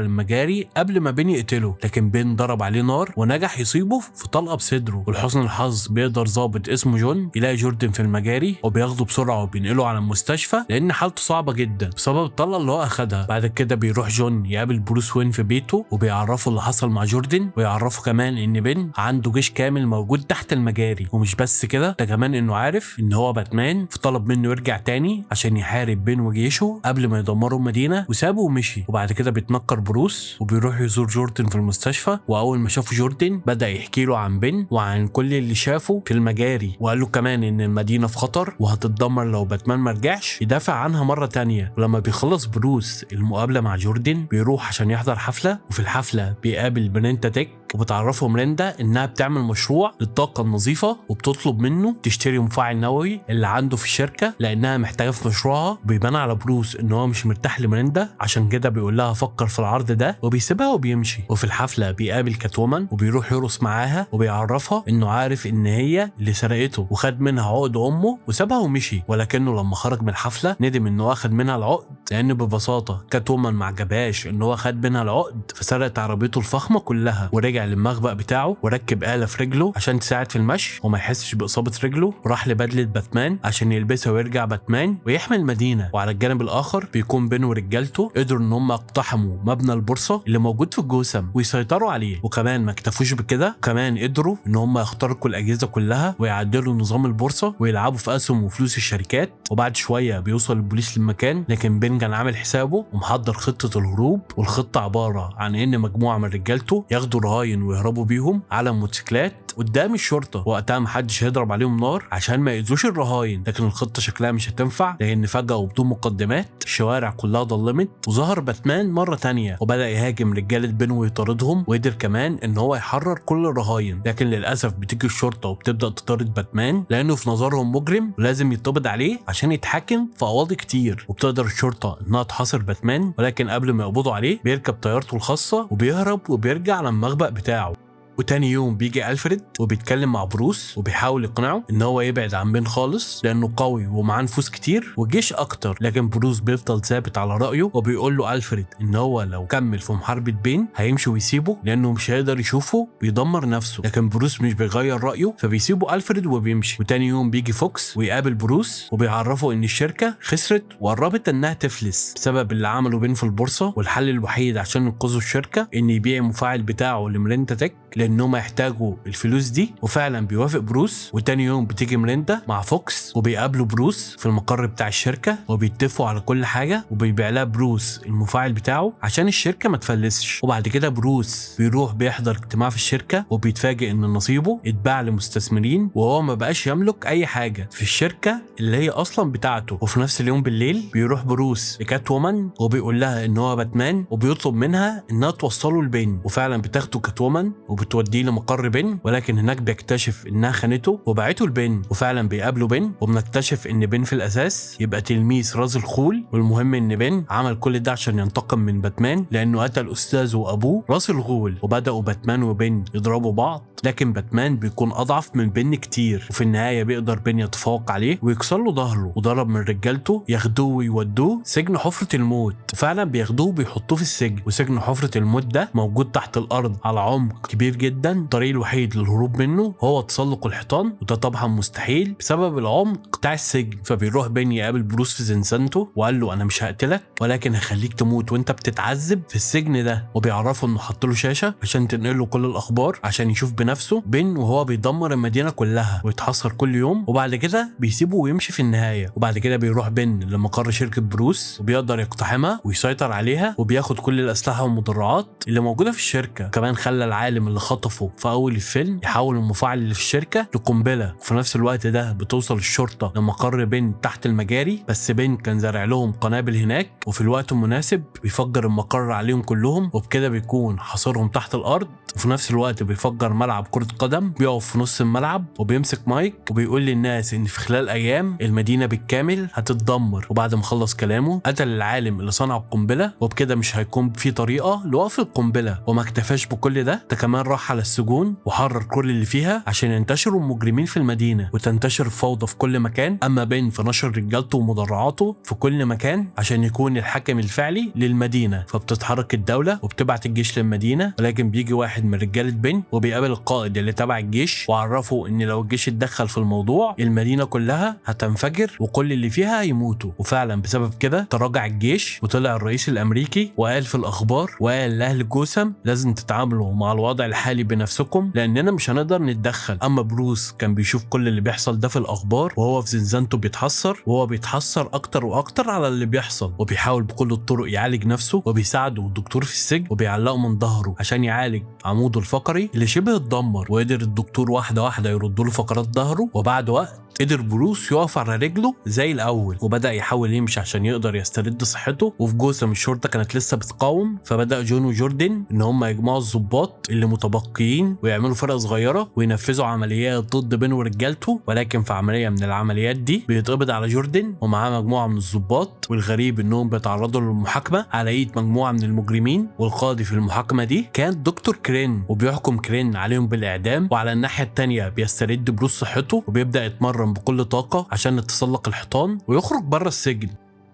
للمجاري قبل ما بن يقتله، لكن بن ضرب عليه نار ونجح يصيبه في طلقه بصدره. ولحسن الحظ بيقدر ضابط اسمه جون يلاقي جوردن في المجاري وبياخده بسرعه وبينقله على المستشفى لان حالته صعبه جدا بسبب الطلقه اللي هو اخدها. بعد كده بيروح جون يقابل بروس وين في بيته وبيعرفه اللي حصل مع جوردن، ويعرفه كمان ان بن عنده جيش كامل موجود تحت المجاري. ومش بس كده، ده كمان انه عارف ان هو باتمان، فطلب منه يرجع تاني عشان يحارب بن وجيشه قبل ما يدمروا المدينه، وسابه ومشي. وبعد كده بيتنكر بروس وبيروح يزور جوردن في المستشفى. واول ما شافه جوردن بدا يحكي له عن بن وعن كل اللي شافه في المجاري، وقال له كمان ان المدينه في خطر وهتتدمر لو باتمان ما رجعش يدافع عنها مره تانية. ولما بيخلص بروس المقابله مع جوردن بيروح عشان يحضر حفله، وفي الحفله بيقابل برينتا تيك وبتعرفه مريندا انها بتعمل مشروع للطاقه النظيفه وبتطلب منه تشتري مفاعل نووي اللي عنده في الشركه لانها محتاجه في مشروعها. بيبان على بروس ان هو مش مرتاح لمريندا، عشان كده بيقول لها فكر في العرض ده وبيسيبها وبيمشي. وفي الحفله بيقابل كاتومان وبيروح يرقص معاها وبيعرفها انه عارف ان هي اللي سرقته وخد منها عقد امه وسابها ومشي. ولكنه لما خرج من الحفله ندم انه اخد منها العقد، لان ببساطه كاتومان ما عجبهاش ان هو خد منها العقد، فسرقت عربيته الفخمه كلها ورجع للمخبأ بتاعه وركب آلة في رجله عشان تساعد في المشي وما يحسش بإصابة رجله، وراح لبدلة باتمان عشان يلبسها ويرجع باتمان ويحمي المدينة. وعلى الجانب الآخر بيكون بين ورجالته قدروا ان هم يقتحموا مبنى البورصة اللي موجود في جوثام ويسيطروا عليه. وكمان ما اكتفوش بكده، كمان قدروا ان هم يخترقوا الأجهزة كلها ويعدلوا نظام البورصة ويلعبوا في أسهم وفلوس الشركات. وبعد شوية بيوصل البوليس للمكان، لكن بين كان عامل حسابه ومحضر خطة الهروب. والخطة عبارة عن ان مجموعة من رجالته ياخدوا رهاين ويهربوا بيهم على موتوسيكلات قدام الشرطه. وقتها محدش هيضرب عليهم نار عشان ما يأذوش الرهاين، لكن الخطه شكلها مش هتنفع لان فجاه وبدون مقدمات الشوارع كلها ضلمت وظهر باتمان مره تانية وبدا يهاجم رجاله بين ويطاردهم، وقدر كمان ان هو يحرر كل الرهاين. لكن للاسف بتيجي الشرطه وبتبدا تطارد باتمان لانه في نظرهم مجرم ولازم يتقبض عليه عشان يتحكم في قواضي كتير. وبتقدر الشرطه انها تحاصر باتمان، ولكن قبل ما يقبضوا عليه بيركب طيارته الخاصه وبيهرب وبيرجع للمخبأ بتاعه. وتاني يوم بيجي ألفريد وبيتكلم مع بروس وبيحاول يقنعه ان هو يبعد عن بين خالص لانه قوي ومعاه نفوذ كتير وجيش اكتر. لكن بروس بيفضل ثابت على رايه وبيقول له ألفريد ان هو لو كمل في محاربه بين هيمشي ويسيبه لانه مش هيقدر يشوفه بيدمر نفسه. لكن بروس مش بيغير رايه فبيسيبه ألفريد وبيمشي. وتاني يوم بيجي فوكس ويقابل بروس وبيعرفه ان الشركه خسرت وقربت انها تفلس بسبب اللي عمله بين في البورصه، والحل الوحيد عشان ينقذوا الشركه ان يبيع المفاعل بتاعه لمرينتا تك لانهم يحتاجوا الفلوس دي. وفعلا بيوافق بروس. وتاني يوم بتيجي مريندا مع فوكس وبيقابلوا بروس في المقر بتاع الشركه وبيتفقوا على كل حاجه، وبيبيع لها بروس المفاعل بتاعه عشان الشركه ما تفلسش. وبعد كده بروس بيروح بيحضر اجتماع في الشركه وبيتفاجئ ان نصيبه اتباع لمستثمرين وهو ما بقاش يملك اي حاجه في الشركه اللي هي اصلا بتاعته. وفي نفس اليوم بالليل بيروح بروس لكات وومن وبيقول لها ان هو باتمان وبيطلب منها انها توصله لبين، وفعلا بتاخده كات وومن وبتوديه لمقر بين، ولكن هناك بيكتشف انها خانته وبعته لبين. وفعلا بيقابلوا بين وبنكتشف ان بين في الاساس يبقى تلميذ راز الخول. والمهم ان بين عمل كل ده عشان ينتقم من باتمان لانه قتل استاذه وابوه راس الغول. وبداوا باتمان وبين يضربوا بعض، لكن باتمان بيكون اضعف من بين كتير، وفي النهايه بيقدر بين يتفوق عليه ويكسر له ظهره. وضرب من رجالته ياخدوه ويودوه سجن حفره الموت، وفعلا بياخدوه وبيحطوه في السجن. وسجن حفره الموت ده موجود تحت الارض على عمق كبير جدا. الطريق الوحيد للهروب منه هو تسلق الحيطان، وده طبعا مستحيل بسبب العمق بتاع السجن. فبيروح بين يقابل بروس في زنزانته وقال له انا مش هقتلك ولكن هخليك تموت وانت بتتعذب في السجن ده، وبيعرفه انه حط له شاشه عشان تنقل له كل الاخبار عشان يشوف بنفسه بين وهو بيدمر المدينه كلها ويتحصر كل يوم. وبعد كده بيسيبه ويمشي في النهايه. وبعد كده بيروح بين لمقر شركه بروس وبيقدر يقتحمها ويسيطر عليها، وبياخد كل الاسلحه والمدرعات اللي موجوده في الشركه. كمان خلى العالم اللي خطفه في اول الفيلم يحول المفاعل اللي في الشركه لقنبله. وفي نفس الوقت ده بتوصل الشرطه لمقر بين تحت المجاري، بس بين كان زارع لهم قنابل هناك، وفي الوقت المناسب بيفجر المقر عليهم كلهم، وبكده بيكون حاصرهم تحت الارض. وفي نفس الوقت بيفجر ملعب كره قدم، بيقف في نص الملعب وبيمسك مايك وبيقول للناس ان في خلال ايام المدينه بالكامل هتتدمر. وبعد ما خلص كلامه قتل العالم اللي صنع القنبله، وبكده مش هيكون في طريقه لوقف القنبله. وما اكتفاش بكل ده كمان راح على السجون وحرر كل اللي فيها عشان ينتشروا المجرمين في المدينه وتنتشر الفوضى في كل مكان. اما بين فنشر رجالته ومدرعاته في كل مكان عشان يكون الحكم الفعلي للمدينه. فبتتحرك الدوله وبتبعت الجيش للمدينه، ولكن بيجي واحد من رجاله بين وبيقابل القائد اللي تبع الجيش وعرفه ان لو الجيش اتدخل في الموضوع المدينه كلها هتنفجر وكل اللي فيها هيموتوا. وفعلا بسبب كده تراجع الجيش، وطلع الرئيس الامريكي وقال في الاخبار وقال لاهل جوثام لازم تتعاملوا مع الوضع الحالي بنفسكم لاننا مش هنقدر نتدخل. اما بروس كان بيشوف كل اللي بيحصل ده في الاخبار وهو في زنزانته بيتحسر، وهو بيتحسر اكتر واكتر على اللي بيحصل، وبيحاول بكل الطرق يعالج نفسه، وبيساعده الدكتور في السجن وبيعلقه من ظهره عشان يعالج عموده الفقري اللي شبه اتدمر. وقدر الدكتور واحده واحده يرد له فقرات ظهره، وبعد وقت قدر بروس يقف على رجله زي الاول وبدا يحاول يمشي عشان يقدر يسترد صحته. وفي جوثام الشرطه كانت لسه بتقاوم، فبدا جون وجوردن ان هم يجمعوا الضباط اللي متبقيين ويعملوا فرقه صغيره وينفذوا عمليات ضد بين ورجالته. ولكن في عمليه من العمليات دي بيتقبض على جوردن ومعاه مجموعه من الضباط، والغريب انهم بيتعرضوا للمحاكمه على ايد مجموعه من المجرمين. والقاضي في المحاكمه دي كان دكتور كرين، وبيحكم كرين عليهم بالاعدام. وعلى الناحيه الثانيه بيسترد بروس صحته وبيبدا يتمرن بكل طاقه عشان يتسلق الحيطان ويخرج بره السجن.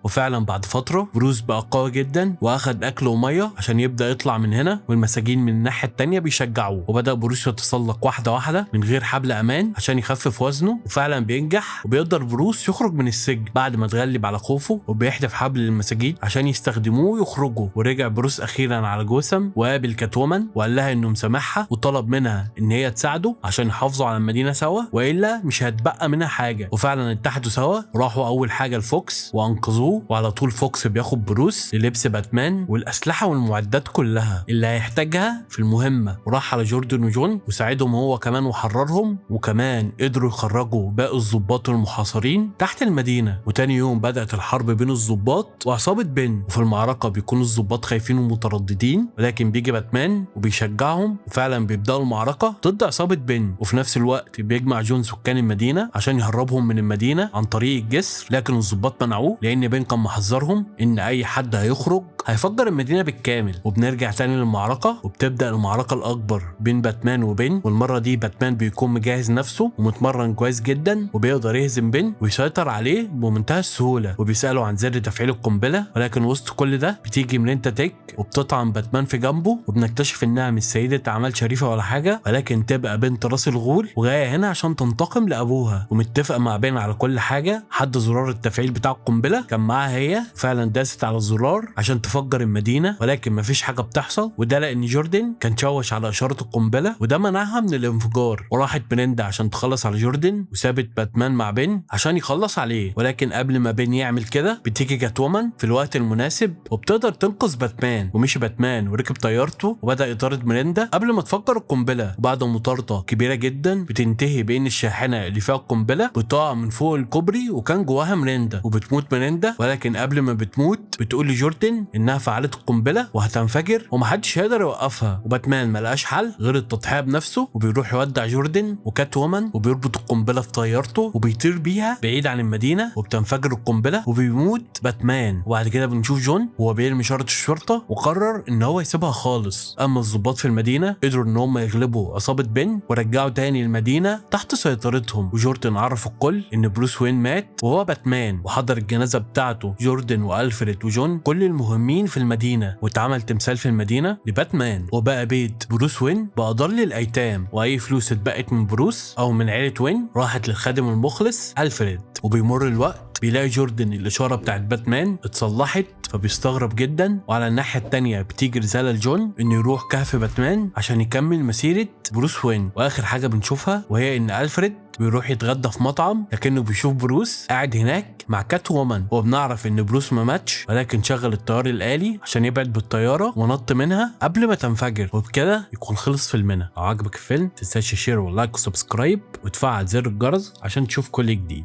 وفعلا بعد فتره بروس بقى قوي جدا واخد اكل وميه عشان يبدا يطلع من هنا، والمساجين من الناحيه التانيه بيشجعوه. وبدا بروس يتسلق واحده واحده من غير حبل امان عشان يخفف وزنه، وفعلا بينجح وبيقدر بروس يخرج من السجن بعد ما اتغلب على خوفه، وبيحدف حبل للمساجين عشان يستخدموه ويخرجوا. ورجع بروس اخيرا على جوثام وقابل كاتومان وقال لها انه مسامحها وطلب منها ان هي تساعده عشان يحافظوا على المدينه سوا والا مش هتبقى منها حاجه. وفعلا اتحدوا سوا، راحوا اول حاجه لفوكس وانقذوه، وعلى طول فوكس بياخد بروس للبس باتمان والاسلحه والمعدات كلها اللي هيحتاجها في المهمه، وراح على جوردن وجون وساعدهم هو كمان وحررهم. وكمان قدروا يخرجوا باقي الضباط المحاصرين تحت المدينه. وتاني يوم بدات الحرب بين الضباط وعصابه بين، وفي المعركه بيكونوا الضباط خايفين ومترددين، ولكن بيجي باتمان وبيشجعهم وفعلا بيبداوا المعركه ضد عصابه بين. وفي نفس الوقت بيجمع جون سكان المدينه عشان يهربهم من المدينه عن طريق الجسر، لكن الضباط منعوه لان بين كان محذرهم ان اي حد هيخرج هيفجر المدينه بالكامل. وبنرجع تاني للمعركه، وبتبدا المعركه الاكبر بين باتمان وبين، والمره دي باتمان بيكون مجهز نفسه ومتمرن كويس جدا وبيقدر يهزم بين ويسيطر عليه بمنتهى السهوله. وبيساله عن سر تفعيل القنبله، ولكن وسط كل ده بتيجي ميليندا تيك وبتطعن باتمان في جنبه، وبنكتشف انها مش سيده اعمال شريفه ولا حاجه، ولكن تبقى بنت راس الغول وجايه هنا عشان تنتقم لابوها. ومتفقه مع بين على كل حاجه حد زرار التفعيل بتاع القنبله كان معاها هي، فعلا داست على الزرار عشان تفجر المدينه، ولكن مفيش حاجه بتحصل. وده لان جوردن كان شوش على اشاره القنبله وده منعها من الانفجار. وراحت ميليندا عشان تخلص على جوردن وسابت باتمان مع بين عشان يخلص عليه. ولكن قبل ما بين يعمل كده بتيجي كاتومان في الوقت المناسب وبتقدر تنقذ باتمان، ومشي باتمان وركب طيارته وبدا يطارد ميليندا قبل ما تفجر القنبله. وبعد مطارده كبيره جدا بتنتهي بان الشاحنه اللي فيها القنبله بتقع من فوق الكوبري وكان جواها ميليندا، وبتموت ميليندا. ولكن قبل ما بتموت بتقول لجوردن انها فعلت القنبله وهتنفجر ومحدش هيقدر يوقفها. وباتمان ملقاش حل غير التضحيه بنفسه وبيروح يودع جوردن وكات وومن وبيربط القنبله في طيارته وبيطير بيها بعيد عن المدينه وبتنفجر القنبله وبيموت باتمان. وبعد كده بنشوف جون وهو بيرمي شرطه الشرطه وقرر ان هو يسيبها خالص. اما الضباط في المدينه قدروا ان هم يغلبوا عصابه بين ورجعوا تاني المدينه تحت سيطرتهم. وجوردن عرف الكل ان بروس وين مات وهو باتمان، وحضر الجنازه بتاعته جوردن والفريد وجون كل المهمين في المدينة، واتعمل تمثال في المدينة لباتمان، وبقى بيت بروس وين بقى دار للأيتام، وأي فلوس اتبقت من بروس أو من عيلة وين راحت للخادم المخلص ألفريد. وبيمر الوقت بيلاقي جوردن الإشارة بتاعت باتمان اتصلحت، فبيستغرب جدا. وعلى الناحية التانية بتيجي رسالة لجون انه يروح كهف باتمان عشان يكمل مسيرة بروس وين. واخر حاجة بنشوفها وهي ان ألفريد بيروح يتغدى في مطعم، لكنه بيشوف بروس قاعد هناك مع كات وومن، وبنعرف ان بروس ما ماتش ولكن شغل الطيار الآلي عشان يبعد بالطيارة ونط منها قبل ما تنفجر. وبكده يكون خلص فيلمنا. لو عجبك الفيلم متنساش تشير ولايك وسبسكرايب وتفعل زر الجرس عشان تشوف كل جديد.